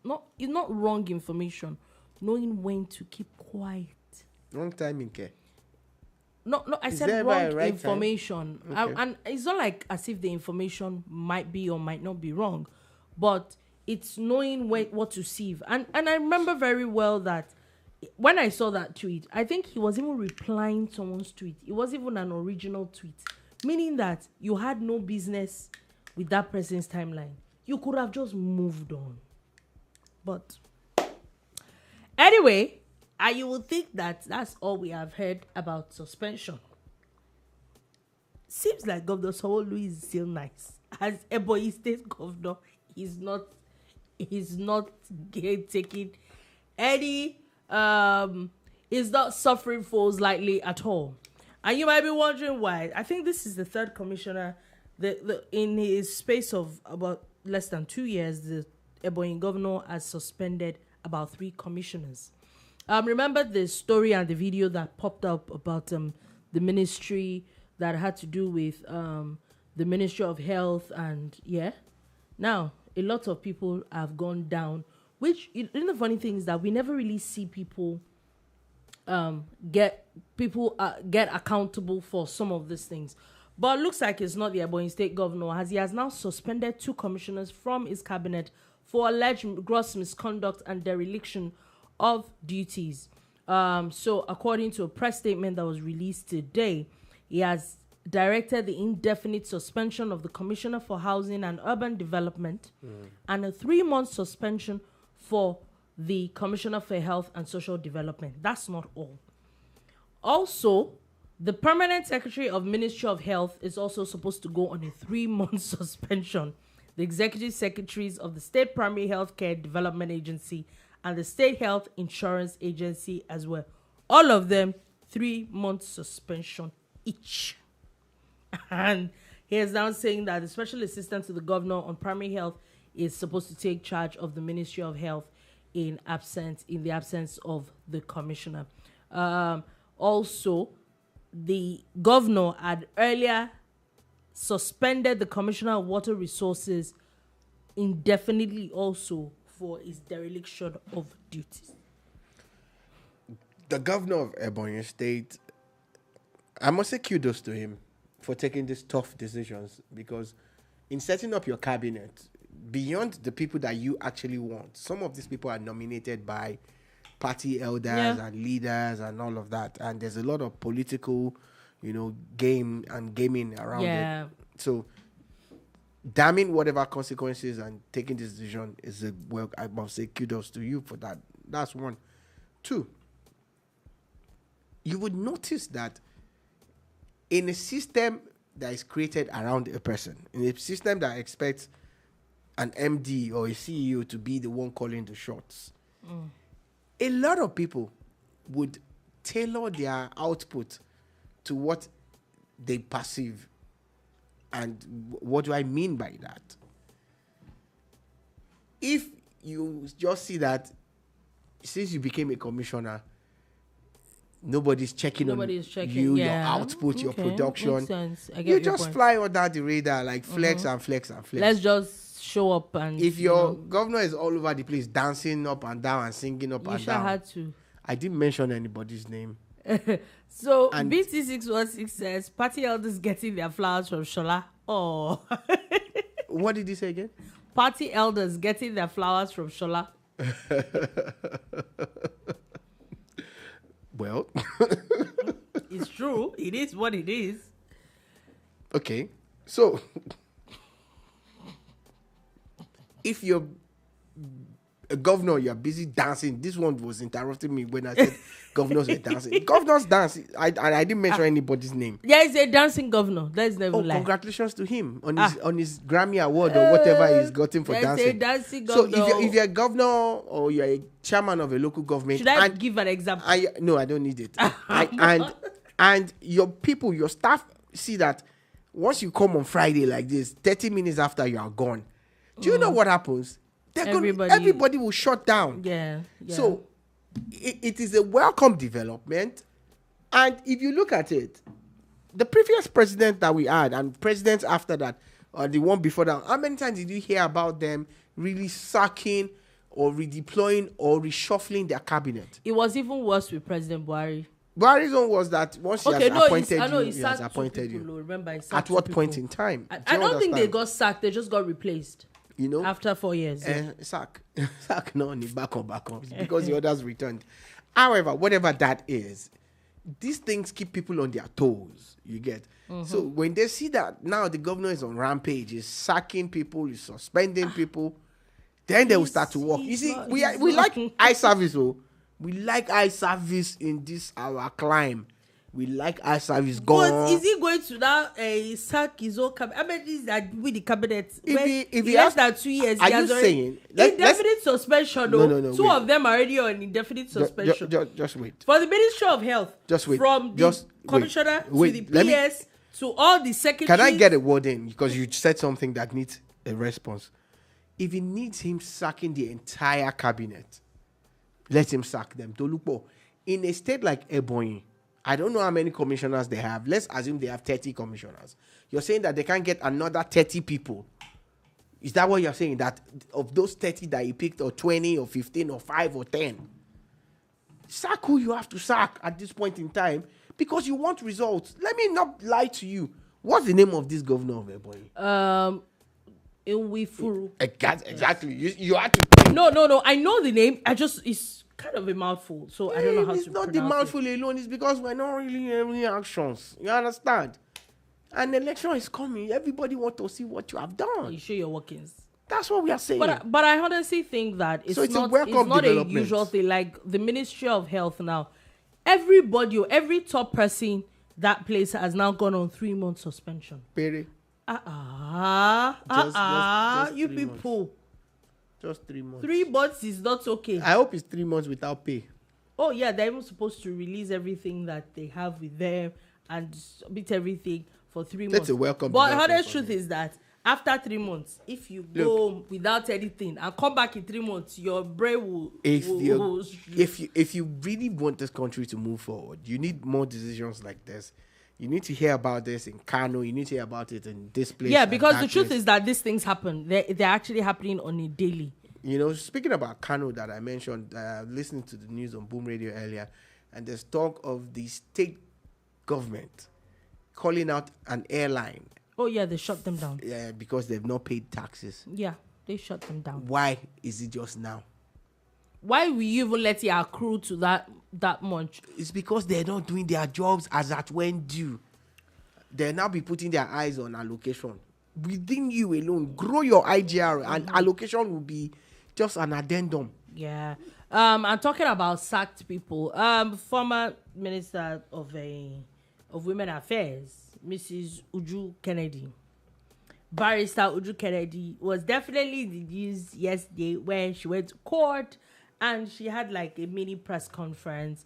[SPEAKER 2] not wrong information, knowing when to keep quiet.
[SPEAKER 3] Wrong timing, okay?
[SPEAKER 2] No, I said wrong right information. Okay. And it's not like as if the information might be or might not be wrong, but it's knowing what to sieve. And I remember very well that when I saw that tweet, I think he was even replying someone's tweet. It was even an original tweet, meaning that you had no business with that person's timeline. You could have just moved on. But anyway, you would think that that's all we have heard about suspension. Seems like Governor Sanwo-Olu is still nice. As Ebonyi State Governor, he's not taking any, he's not suffering falls lightly at all. And you might be wondering why. I think this is the third commissioner in his space of about less than 2 years, the Ebonyi governor has suspended about 3 commissioners. Remember the story and the video that popped up about the ministry that had to do with the Ministry of Health, and now a lot of people have gone down, which, the funny thing is that we never really see people get accountable for some of these things. But it looks like it's not the Ebonyi State Governor, as he has now suspended 2 commissioners from his cabinet for alleged gross misconduct and dereliction of duties. So according to a press statement that was released today, he has directed the indefinite suspension of the Commissioner for Housing and Urban Development and a 3-month suspension for the Commissioner for Health and Social Development. That's not all. Also, the Permanent Secretary of Ministry of Health is also supposed to go on a 3-month suspension. The Executive Secretaries of the State Primary Healthcare Development Agency and the State Health Insurance Agency as well. All of them 3-month suspension each. And he is now saying that the Special Assistant to the Governor on Primary Health is supposed to take charge of the Ministry of Health in the absence of the Commissioner. Also, the governor had earlier suspended the Commissioner of Water Resources indefinitely also for his dereliction of duties.
[SPEAKER 3] The governor of Ebonyi State, I must say kudos to him for taking these tough decisions, because in setting up your cabinet, beyond the people that you actually want, some of these people are nominated by party elders and leaders and all of that. And there's a lot of political, gaming around it. So damning whatever consequences and taking this decision is I must say kudos to you for that. That's one. Two, you would notice that in a system that is created around a person, in a system that expects an MD or a CEO to be the one calling the shots, a lot of people would tailor their output to what they perceive. And what do I mean by that? If you just see that since you became a commissioner, nobody's checking you, your output, your production.
[SPEAKER 2] Makes sense. I get
[SPEAKER 3] you just fly under the radar, like flex and flex and flex.
[SPEAKER 2] Let's just show up. And
[SPEAKER 3] if your governor is all over the place dancing up and down and singing up and down,
[SPEAKER 2] had to.
[SPEAKER 3] I didn't mention anybody's name.
[SPEAKER 2] So BT616 says party elders getting their flowers from Sola. Oh.
[SPEAKER 3] What did he say again?
[SPEAKER 2] Party elders getting their flowers from Sola.
[SPEAKER 3] Well,
[SPEAKER 2] it's true. It is what it is.
[SPEAKER 3] Okay. So if you're a governor, you're busy dancing. This one was interrupting me when I said governors were dancing. Governors dance. I didn't mention anybody's name.
[SPEAKER 2] Yeah, he's a dancing governor. Let's never lie.
[SPEAKER 3] Congratulations to him on his Grammy Award or whatever he's gotten for dancing.
[SPEAKER 2] A dancing governor.
[SPEAKER 3] So if you're a governor or you're a chairman of a local government,
[SPEAKER 2] should I give an example?
[SPEAKER 3] No, I don't need it. And your people, your staff see that once you come on Friday like this, 30 minutes after you are gone, do you know what happens? Everybody will shut down.
[SPEAKER 2] Yeah.
[SPEAKER 3] So it is a welcome development. And if you look at it, the previous president that we had and presidents after that, or the one before that, how many times did you hear about them really sacking or redeploying or reshuffling their cabinet?
[SPEAKER 2] It was even worse with President Buhari.
[SPEAKER 3] Buhari's one was that once he has appointed you.
[SPEAKER 2] Remember, he
[SPEAKER 3] at what point in time?
[SPEAKER 2] I don't think they got sacked. They just got replaced. After 4 years.
[SPEAKER 3] Sack no on the back because the others returned. However, whatever that is, these things keep people on their toes. You get. So when they see that now the governor is on rampage, is sacking people, is suspending people, then they will start to work. You see, we like eye service. We like eye service in this our climb. We like eye service gone.
[SPEAKER 2] But is he going to now sack his own cabinet? I mean, this is that with the cabinet.
[SPEAKER 3] If he
[SPEAKER 2] less than 2 years,
[SPEAKER 3] are you saying
[SPEAKER 2] indefinite suspension?
[SPEAKER 3] No,
[SPEAKER 2] two of them are already on indefinite suspension.
[SPEAKER 3] Just wait.
[SPEAKER 2] For the Ministry of Health,
[SPEAKER 3] just wait.
[SPEAKER 2] From the commissioner to the PS to all the secretaries.
[SPEAKER 3] Can I get a word in? Because you said something that needs a response. If he needs him sacking the entire cabinet, let him sack them. Dolupo, in a state like Ebonyi, I don't know how many commissioners they have. Let's assume they have 30 commissioners. You're saying that they can't get another 30 people. Is that what you're saying? That of those 30 that you picked, or 20 or 15 or 5 or 10, sack who you have to sack at this point in time because you want results. Let me not lie to you. What's the name of this governor of Ebonyi?
[SPEAKER 2] Iwifuru.
[SPEAKER 3] Exactly. You had to.
[SPEAKER 2] No. I know the name. It's kind of a mouthful, so I don't know how to pronounce it. It's
[SPEAKER 3] not the mouthful alone. It's because we're not really any actions. You understand? An election is coming. Everybody wants to see what you have done.
[SPEAKER 2] You show your workings.
[SPEAKER 3] That's what we are saying.
[SPEAKER 2] But I honestly think that it's not a usual thing. Like the Ministry of Health now, everybody, every top person that place has now gone on 3 month suspension.
[SPEAKER 3] Pere.
[SPEAKER 2] You people.
[SPEAKER 3] Just 3 months.
[SPEAKER 2] 3 months is not okay.
[SPEAKER 3] I hope it's 3 months without pay.
[SPEAKER 2] Oh yeah, they're even supposed to release everything that they have with them and submit everything for 3 months.
[SPEAKER 3] That's a welcome.
[SPEAKER 2] But the honest truth is that after 3 months, if you go without anything and come back in 3 months, your brain will.
[SPEAKER 3] If you really want this country to move forward, you need more decisions like this. You need to hear about this in Kano. You need to hear about it in this place.
[SPEAKER 2] Yeah, because the truth is that these things happen. They're actually happening on a daily.
[SPEAKER 3] You know, speaking about Kano that I mentioned, listening to the news on Boom Radio earlier, and there's talk of the state government calling out an airline.
[SPEAKER 2] Oh, yeah, they shut them down.
[SPEAKER 3] Yeah, because they've not paid taxes.
[SPEAKER 2] Yeah, they shut them down.
[SPEAKER 3] Why is it just now?
[SPEAKER 2] Why will you even let it accrue to that much?
[SPEAKER 3] It's because they're not doing their jobs as at when due. They'll now be putting their eyes on allocation. Within you alone, grow your IGR, and allocation will be just an addendum.
[SPEAKER 2] Yeah. I'm talking about sacked people. Former Minister of Women Affairs, Mrs. Uju Kennedy. Barrister Uju Kennedy was definitely the news yesterday when she went to court and she had like a mini press conference.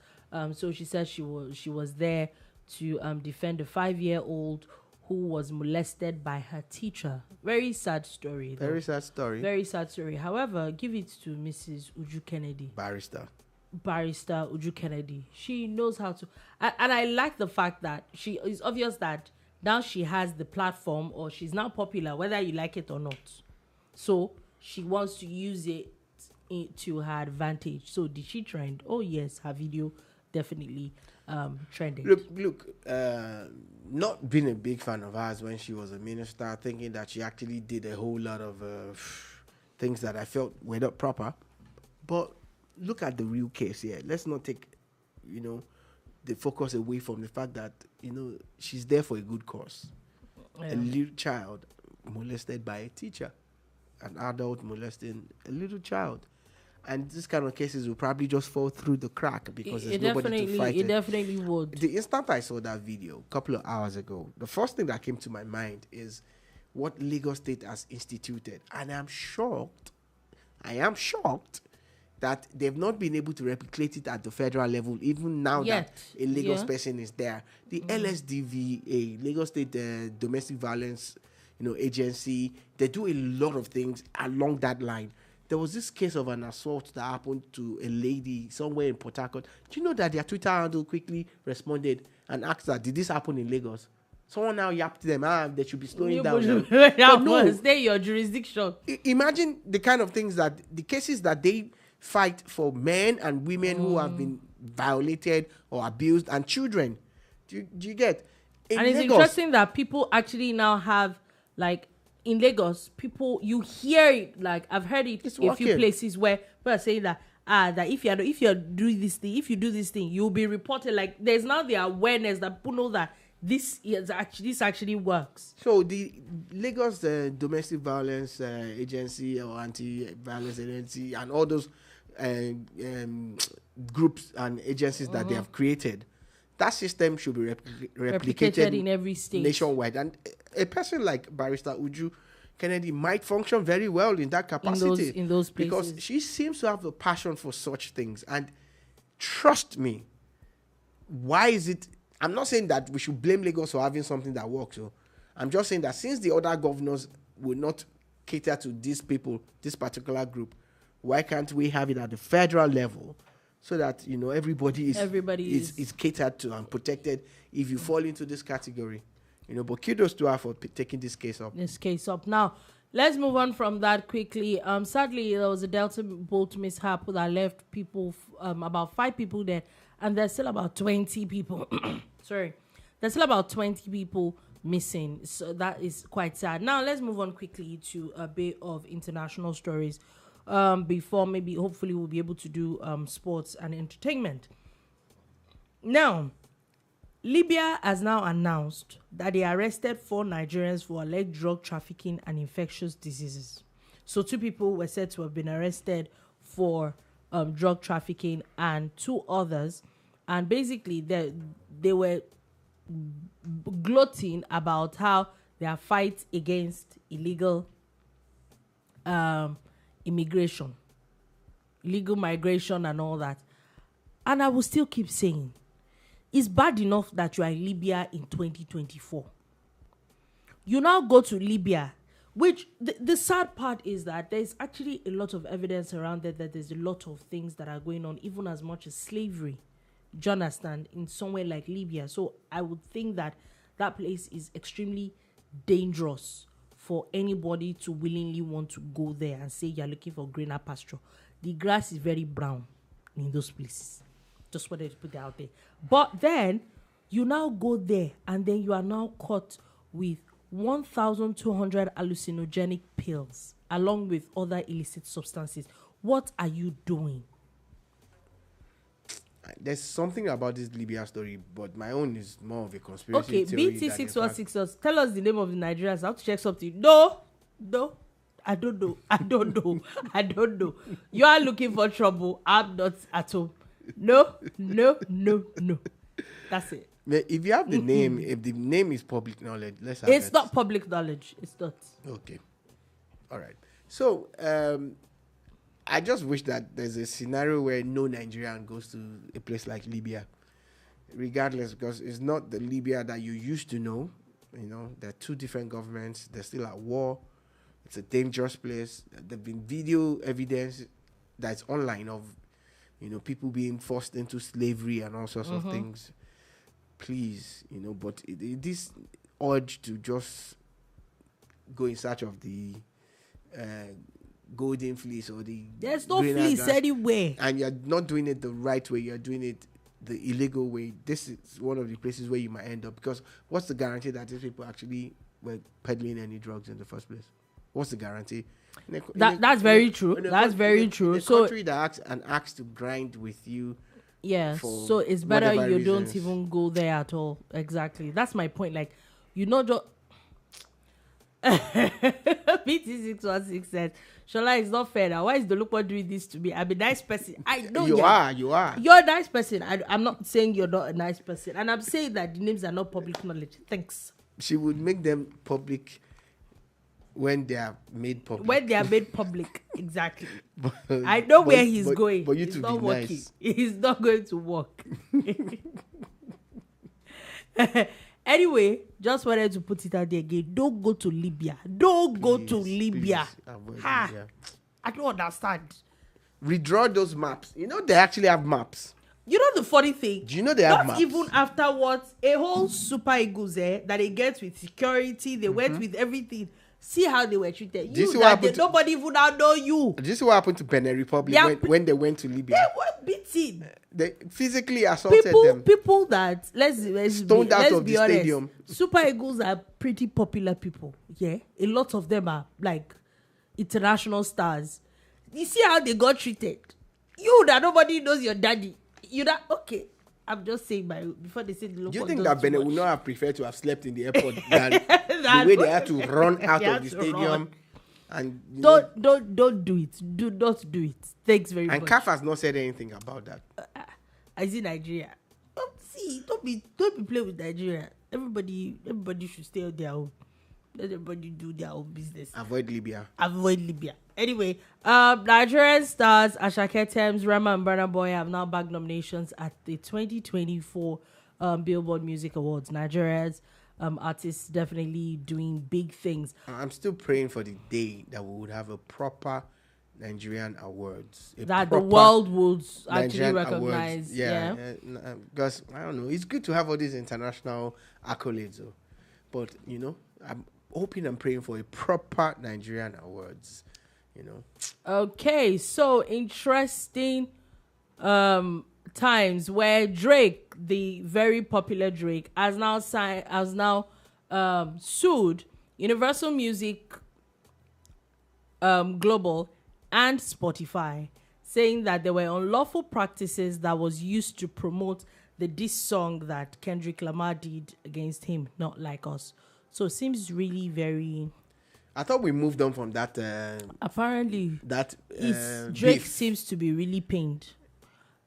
[SPEAKER 2] So she said she was there to defend a 5-year-old who was molested by her teacher. Very sad story.
[SPEAKER 3] Very sad story.
[SPEAKER 2] Very sad story. However, give it to Mrs. Uju Kennedy. Barrister Uju Kennedy. She knows how to. And I like the fact that it's obvious that now she has the platform, or she's now popular, whether you like it or not. So she wants to use it to her advantage. So did she trend? Oh yes, her video definitely trended.
[SPEAKER 3] Look, not being a big fan of hers when she was a minister, thinking that she actually did a whole lot of things that I felt were not proper. But look at the real case here. Let's not take, the focus away from the fact that, she's there for a good cause. Yeah. A little child molested by a teacher, an adult molesting a little child. And this kind of cases will probably just fall through the crack because there's nobody to fight it.
[SPEAKER 2] It definitely would.
[SPEAKER 3] The instant I saw that video a couple of hours ago, the first thing that came to my mind is what Lagos State has instituted. And I am shocked that they've not been able to replicate it at the federal level, even now that a Lagos person is there. The LSDVA, Lagos State Domestic Violence Agency, they do a lot of things along that line. There was this case of an assault that happened to a lady somewhere in Port Harcourt. Do you know that their Twitter handle quickly responded and asked that, did this happen in Lagos? Someone now yapped them, they should be slowing down.
[SPEAKER 2] No, stay your jurisdiction.
[SPEAKER 3] Imagine the kind of things the cases that they fight for men and women who have been violated or abused, and children. Do you get?
[SPEAKER 2] And it's interesting that people actually now have, like, in Lagos, people, you hear it, like I've heard it in a few places where people are saying that if you do this thing, you'll be reported. Like, there's now the awareness that people know that this actually works.
[SPEAKER 3] So the Lagos Domestic Violence Agency or Anti-Violence Agency and all those groups and agencies that they have created, that system should be replicated
[SPEAKER 2] in every state
[SPEAKER 3] nationwide. And a person like Barrister Uju Kennedy might function very well in that capacity.
[SPEAKER 2] In those places.
[SPEAKER 3] Because she seems to have a passion for such things. And trust me, why is it... I'm not saying that we should blame Lagos for having something that works. So I'm just saying that since the other governors will not cater to these people, this particular group, why can't we have it at the federal level so that, everybody is catered to and protected if you fall into this category? But kudos to her for taking this case up.
[SPEAKER 2] Now, let's move on from that quickly. Sadly, there was a Delta boat mishap that left people, about 5 people there, and there's still about 20 people. There's still about 20 people missing. So that is quite sad. Now, let's move on quickly to a bit of international stories before hopefully we'll be able to do sports and entertainment. Now, Libya has now announced that they arrested 4 Nigerians for alleged drug trafficking and infectious diseases. So 2 people were said to have been arrested for drug trafficking and 2 others. And basically, they were gloating about how their fight against illegal immigration, illegal migration and all that. And I will still keep saying, it's bad enough that you are in Libya in 2024. You now go to Libya Which the sad part is that there's actually a lot of evidence around there that there's a lot of things that are going on, even as much as slavery. Do you understand? In somewhere like Libya. So I would think that that place is extremely dangerous for anybody to willingly want to go there and say you're looking for greener pasture. The grass is very brown in those places. Just wanted to put that out there. But then you now go there and then you are now caught with 1,200 hallucinogenic pills along with other illicit substances. What are you doing?
[SPEAKER 3] There's something about this Libya story, but my own is more of a conspiracy
[SPEAKER 2] Okay,
[SPEAKER 3] theory.
[SPEAKER 2] BT616 tell us the name of the Nigerians. I have to check something. No, I don't know. I don't know. You are looking for trouble. I'm not at home. No. That's it.
[SPEAKER 3] If you have the name, if the name is public knowledge, let's have
[SPEAKER 2] It's
[SPEAKER 3] it.
[SPEAKER 2] not public knowledge. It's not.
[SPEAKER 3] Okay. All right. So, I just wish that there's a scenario where no Nigerian goes to a place like Libya, regardless, because it's not the Libya that you used to know. You know, there are two different governments. They're still at war. It's a dangerous place. There've been video evidence that's online of, you know, people being forced into slavery and all sorts of things. Please, you know, but this urge to just go in search of the golden fleece or
[SPEAKER 2] there's no
[SPEAKER 3] greener
[SPEAKER 2] fleece
[SPEAKER 3] grass,
[SPEAKER 2] anywhere.
[SPEAKER 3] and you're not doing it the right way, you're doing it the illegal way. This is one of the places where you might end up, because what's the guarantee that these people actually were peddling any drugs in the first place? What's the guarantee?
[SPEAKER 2] That's very true. That's very true.
[SPEAKER 3] In a country that acts to grind with you.
[SPEAKER 2] Yeah, so it's better you don't even go there at all. Exactly. That's my point. Like, you know, just BT616 said, Shola, it's not fair now. Why is Dolupo doing this to me? I'm a nice person. I know
[SPEAKER 3] you are.
[SPEAKER 2] You're a nice person. I'm not saying you're not a nice person. And I'm saying that the names are not public knowledge. Thanks.
[SPEAKER 3] She would make them public when they are made public.
[SPEAKER 2] When they are made public, exactly. I know where he's going.
[SPEAKER 3] But you
[SPEAKER 2] it's
[SPEAKER 3] to
[SPEAKER 2] not
[SPEAKER 3] be
[SPEAKER 2] working.
[SPEAKER 3] nice.
[SPEAKER 2] He's not going to work. Anyway, just wanted to put it out there again. Don't go to Libya. Don't go to Libya.
[SPEAKER 3] Libya.
[SPEAKER 2] I don't understand.
[SPEAKER 3] Redraw those maps. You know they actually have maps.
[SPEAKER 2] You know the funny thing?
[SPEAKER 3] Do you know they have maps?
[SPEAKER 2] Even afterwards, a whole super eagles that they get with security, they went with everything. See how they were treated. Nobody even now know you.
[SPEAKER 3] This is what happened to Benin Republic when they went to Libya.
[SPEAKER 2] They were beaten.
[SPEAKER 3] They physically assaulted them.
[SPEAKER 2] People that let's
[SPEAKER 3] Stoned out of
[SPEAKER 2] be
[SPEAKER 3] the
[SPEAKER 2] honest,
[SPEAKER 3] stadium.
[SPEAKER 2] Super Eagles are pretty popular people. Yeah, a lot of them are like international stars. You see how they got treated. You that nobody knows your daddy. You that okay. I'm just saying before they say the local.
[SPEAKER 3] Do you think that Benin would not have preferred to have slept in the airport than the way they had to run out of the stadium? And
[SPEAKER 2] don't do it. Do not do it. Thanks very much.
[SPEAKER 3] And CAF has not said anything about that.
[SPEAKER 2] I see Nigeria. Don't be playing with Nigeria. Everybody should stay on their own. Let everybody do their own business.
[SPEAKER 3] Avoid Libya.
[SPEAKER 2] Anyway, Nigerian stars Asake, Tems, Rema, and Burna Boy have now bagged nominations at the 2024 Billboard Music Awards. Nigeria's artists definitely doing big things.
[SPEAKER 3] I'm still praying for the day that we would have a proper Nigerian awards.
[SPEAKER 2] That the world would actually
[SPEAKER 3] Nigerian
[SPEAKER 2] recognize.
[SPEAKER 3] Awards. Yeah. Because, I don't know, it's good to have all these international accolades, though. But, you know, I'm hoping and praying for a proper Nigerian awards, you know.
[SPEAKER 2] Okay, so interesting times where Drake, the very popular Drake, has now sued Universal Music Global and Spotify, saying that there were unlawful practices that was used to promote the diss song that Kendrick Lamar did against him, Not Like Us. So it seems really very...
[SPEAKER 3] I thought we moved on from that.
[SPEAKER 2] Apparently,
[SPEAKER 3] that
[SPEAKER 2] Drake
[SPEAKER 3] beef.
[SPEAKER 2] seems to be really pained.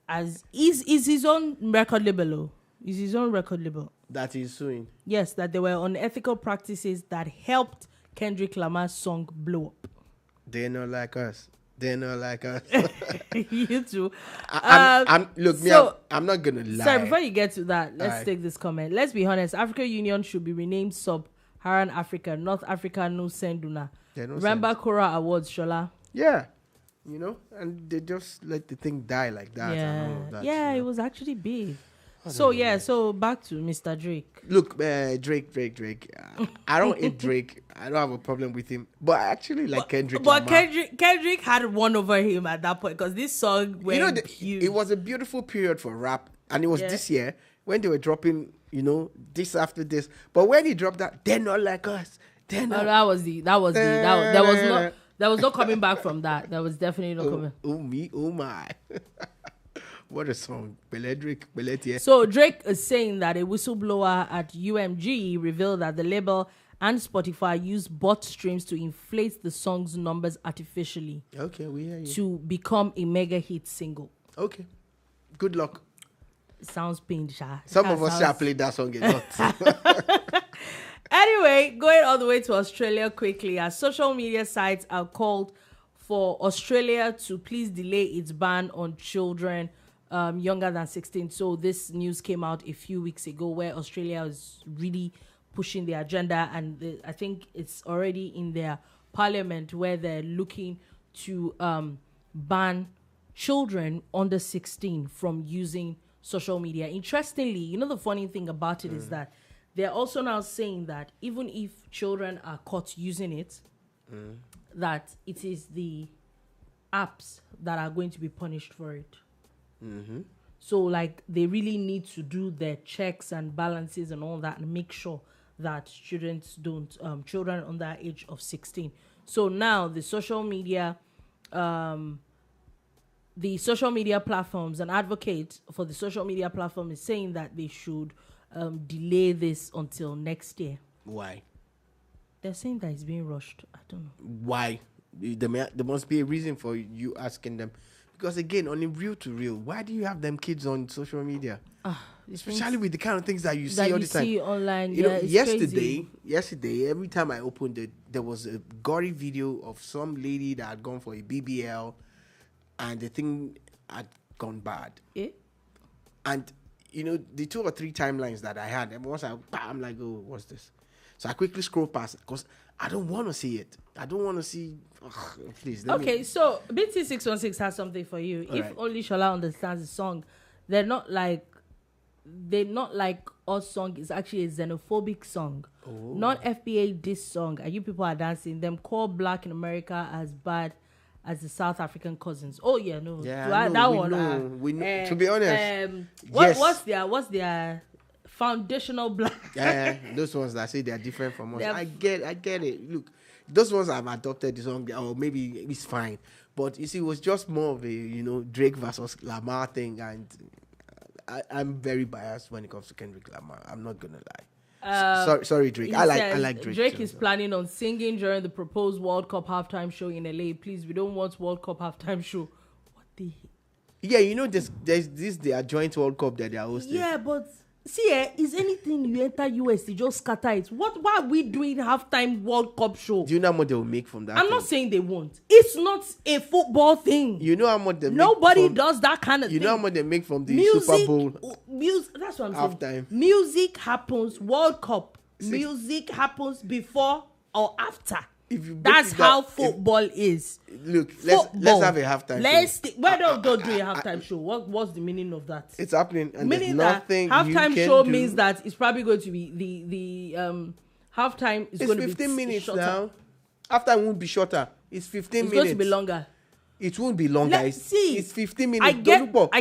[SPEAKER 2] As is his own record label. Is his own record label.
[SPEAKER 3] That he's suing.
[SPEAKER 2] Yes, that there were unethical practices that helped Kendrick Lamar's song blow up.
[SPEAKER 3] They're not like us. They're not like us.
[SPEAKER 2] You too.
[SPEAKER 3] I'm not gonna lie.
[SPEAKER 2] Sorry, before you get to that, let's
[SPEAKER 3] Alright.
[SPEAKER 2] take this comment. Let's be honest. African Union should be renamed Haran Africa, North Africa, no senduna.
[SPEAKER 3] No
[SPEAKER 2] Remember Kora Awards, Shola?
[SPEAKER 3] Yeah. You know, and they just let the thing die like that and all of that.
[SPEAKER 2] Yeah,
[SPEAKER 3] you know?
[SPEAKER 2] it was actually big. So back to Mr. Drake.
[SPEAKER 3] Look, Drake. I don't hate Drake. I don't have a problem with him. But I actually like Kendrick
[SPEAKER 2] But
[SPEAKER 3] Lamar.
[SPEAKER 2] Kendrick had one over him at that point because this song went huge.
[SPEAKER 3] It was a beautiful period for rap. And it was this year when they were dropping, you know, this after this. But when he dropped that, they're not like us. They're not.
[SPEAKER 2] There was no coming back from that. There was definitely no coming.
[SPEAKER 3] Oh my. What a song. Drake.
[SPEAKER 2] So Drake is saying that a whistleblower at UMG revealed that the label and Spotify used bot streams to inflate the song's numbers artificially.
[SPEAKER 3] Okay, we hear you.
[SPEAKER 2] To become a mega hit single.
[SPEAKER 3] Okay. Good luck.
[SPEAKER 2] Sounds pained, Sha.
[SPEAKER 3] Some of us shall play that song a lot.
[SPEAKER 2] Anyway, going all the way to Australia quickly, as social media sites are called for Australia to please delay its ban on children younger than 16. So this news came out a few weeks ago where Australia is really pushing the agenda, and I think it's already in their parliament where they're looking to ban children under 16 from using social media. Interestingly, you know, the funny thing about it is that they're also now saying that even if children are caught using it, that it is the apps that are going to be punished for it. Mm-hmm. So, like, they really need to do their checks and balances and all that and make sure that students don't, children under the age of 16. So now the social media platforms, an advocate for the social media platform is saying that they should delay this until next year.
[SPEAKER 3] Why?
[SPEAKER 2] They're saying that it's being rushed. I don't know.
[SPEAKER 3] Why? There must be a reason for you asking them. Because again, on a real to real, why do you have them kids on social media? Especially with the kind of things that you see all the time.
[SPEAKER 2] See online.
[SPEAKER 3] You know,
[SPEAKER 2] yesterday,
[SPEAKER 3] every time I opened it, there was a gory video of some lady that had gone for a BBL and the thing had gone bad. And, you know, the 2 or 3 timelines that I had, and once I'm like, oh, what's this? So I quickly scroll past it because I don't want to see it. I don't want to see. Please.
[SPEAKER 2] So BT616 has something for you. All if right. Only Shola understands the song, they're not like us song is actually a xenophobic song. Not FBA diss song. And you people are dancing. Them call black in America as bad as the South African cousins. Oh yeah, no.
[SPEAKER 3] Yeah, we know. To be honest,
[SPEAKER 2] what's their foundational black?
[SPEAKER 3] Yeah, those ones that say they are different from us. I get it. Look, those ones have adopted the song, or maybe it's fine. But you see, it was just more of a Drake versus Lamar thing, and I'm very biased when it comes to Kendrick Lamar. I'm not gonna lie. Sorry, Drake. I like Drake.
[SPEAKER 2] Drake is planning on singing during the proposed World Cup halftime show in LA. Please, we don't want World Cup halftime show. What the?
[SPEAKER 3] Yeah, you know, there's their joint World Cup that they are hosting.
[SPEAKER 2] Yeah, but see, is anything you enter US, you just scatter it. Why are we doing halftime World Cup show?
[SPEAKER 3] Do you know how much they will make from that?
[SPEAKER 2] I'm not saying they won't. It's not a football thing.
[SPEAKER 3] You know how much they
[SPEAKER 2] Nobody does that kind of thing.
[SPEAKER 3] You know how much they make from the Super Bowl?
[SPEAKER 2] That's what I'm saying.
[SPEAKER 3] Halftime.
[SPEAKER 2] Music happens, World Cup. Music happens before or after. That's how football is.
[SPEAKER 3] Look, let's have a halftime
[SPEAKER 2] show. Don't do a halftime show. What's the meaning of that?
[SPEAKER 3] It's happening, and
[SPEAKER 2] meaning
[SPEAKER 3] there's nothing
[SPEAKER 2] that halftime
[SPEAKER 3] you can
[SPEAKER 2] show
[SPEAKER 3] do.
[SPEAKER 2] means that it's probably going to be the halftime is going to be
[SPEAKER 3] 15 minutes
[SPEAKER 2] shorter.
[SPEAKER 3] now. Halftime won't be shorter. It's 15 minutes.
[SPEAKER 2] It's going to be longer.
[SPEAKER 3] It won't be longer. It's 15 minutes.
[SPEAKER 2] I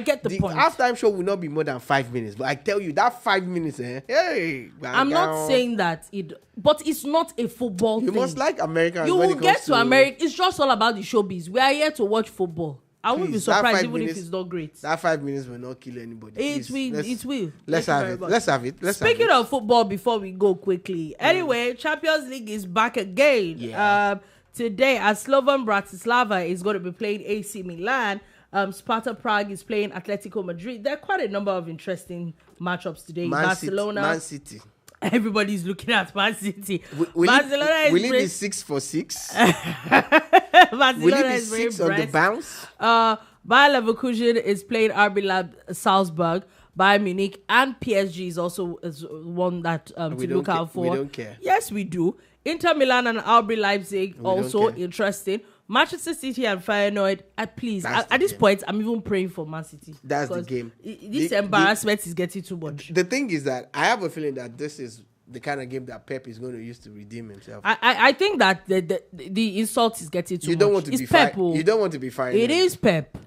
[SPEAKER 2] get the point.
[SPEAKER 3] Halftime show will not be more than 5 minutes. But I tell you, that 5 minutes, hey.
[SPEAKER 2] I'm not saying that but it's not a football thing.
[SPEAKER 3] You must like Americans.
[SPEAKER 2] You will get to America. It's just all about the showbiz. We are here to watch football. I won't be surprised even if it's not great.
[SPEAKER 3] That 5 minutes will not kill anybody.
[SPEAKER 2] It will.
[SPEAKER 3] Let's have it.
[SPEAKER 2] Speaking of football, before we go quickly. Anyway, Champions League is back again.
[SPEAKER 3] Yeah.
[SPEAKER 2] Today, as Slovan Bratislava is going to be playing AC Milan, Sparta Prague is playing Atletico Madrid. There are quite a number of interesting matchups today. Barcelona,
[SPEAKER 3] Man City.
[SPEAKER 2] Everybody's looking at Man City.
[SPEAKER 3] Will it be 6 for 6?
[SPEAKER 2] Barcelona
[SPEAKER 3] will it be
[SPEAKER 2] is
[SPEAKER 3] 6
[SPEAKER 2] very
[SPEAKER 3] on the bounce?
[SPEAKER 2] Bayer Leverkusen is playing RB Salzburg. Bayern Munich, and PSG is also one that to look out for.
[SPEAKER 3] We don't care.
[SPEAKER 2] Yes, we do. Inter Milan and RB Leipzig also interesting. Manchester City and Feyenoord. Please, at this point, I'm even praying for Man City.
[SPEAKER 3] That's the game.
[SPEAKER 2] This embarrassment is getting too much.
[SPEAKER 3] The thing is that I have a feeling that this is the kind of game that Pep is going to use to redeem himself.
[SPEAKER 2] I think that the insult is getting too much.
[SPEAKER 3] You don't want to be
[SPEAKER 2] Pep.
[SPEAKER 3] You don't want to be fired.
[SPEAKER 2] It is Pep.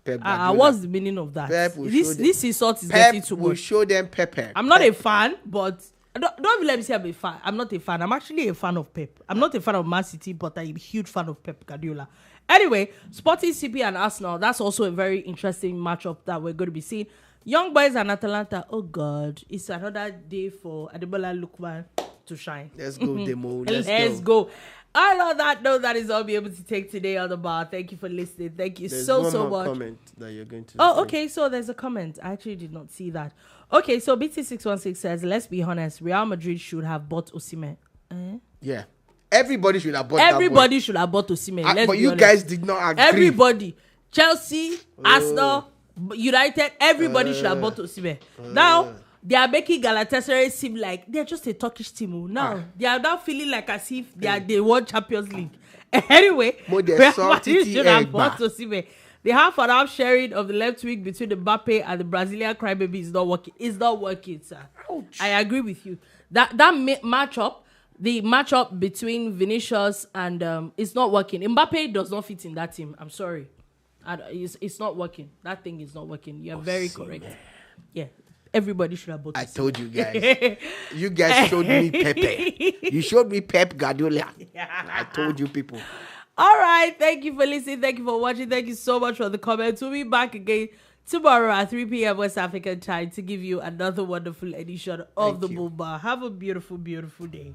[SPEAKER 3] Pep.
[SPEAKER 2] What's the meaning of that? This insult is
[SPEAKER 3] Pep
[SPEAKER 2] getting too much.
[SPEAKER 3] will show them Pep.
[SPEAKER 2] I'm not a fan, but don't even let me say I'm a fan. I'm not a fan. I'm actually a fan of Pep. I'm not a fan of Man City, but I'm a huge fan of Pep Guardiola. Anyway, Sporting CP and Arsenal. That's also a very interesting matchup that we're going to be seeing. Young Boys and Atalanta. Oh God, it's another day for Adebola Lookman to shine.
[SPEAKER 3] Let's go, Demo.
[SPEAKER 2] Let's go. All on that note, that is all I'll be able to take today on the bar. Thank you for listening. Thank you so much.
[SPEAKER 3] Comment that you're going to.
[SPEAKER 2] Oh, okay. So there's a comment. I actually did not see that. Okay, so BT616 says, let's be honest, Real Madrid should have bought Osimhen.
[SPEAKER 3] Yeah. Everybody should have bought
[SPEAKER 2] Everybody should have bought Osimhen.
[SPEAKER 3] But you guys did not agree.
[SPEAKER 2] Everybody. Chelsea, Arsenal, United, everybody should have bought Osimhen. Now, they are making Galatasaray seem like they're just a Turkish team. Now, they are now feeling like as if they won Champions League. Anyway, Real Madrid should have bought Osimhen. The half-and-half sharing of the left wing between Mbappe and the Brazilian crybaby is not working. It's not working, sir. Ouch. I agree with you. That matchup, the matchup between Vinicius and it's not working. Mbappe does not fit in that team. I'm sorry. It's not working. That thing is not working. You're very correct. Yeah. Everybody should have bought
[SPEAKER 3] I told you guys. You guys showed me Pepe. You showed me Pep Guardiola. I told you people.
[SPEAKER 2] All right. Thank you for listening. Thank you for watching. Thank you so much for the comments. We'll be back again tomorrow at 3 p.m. West African time to give you another wonderful edition of the Boom Bar. Have a beautiful, beautiful day.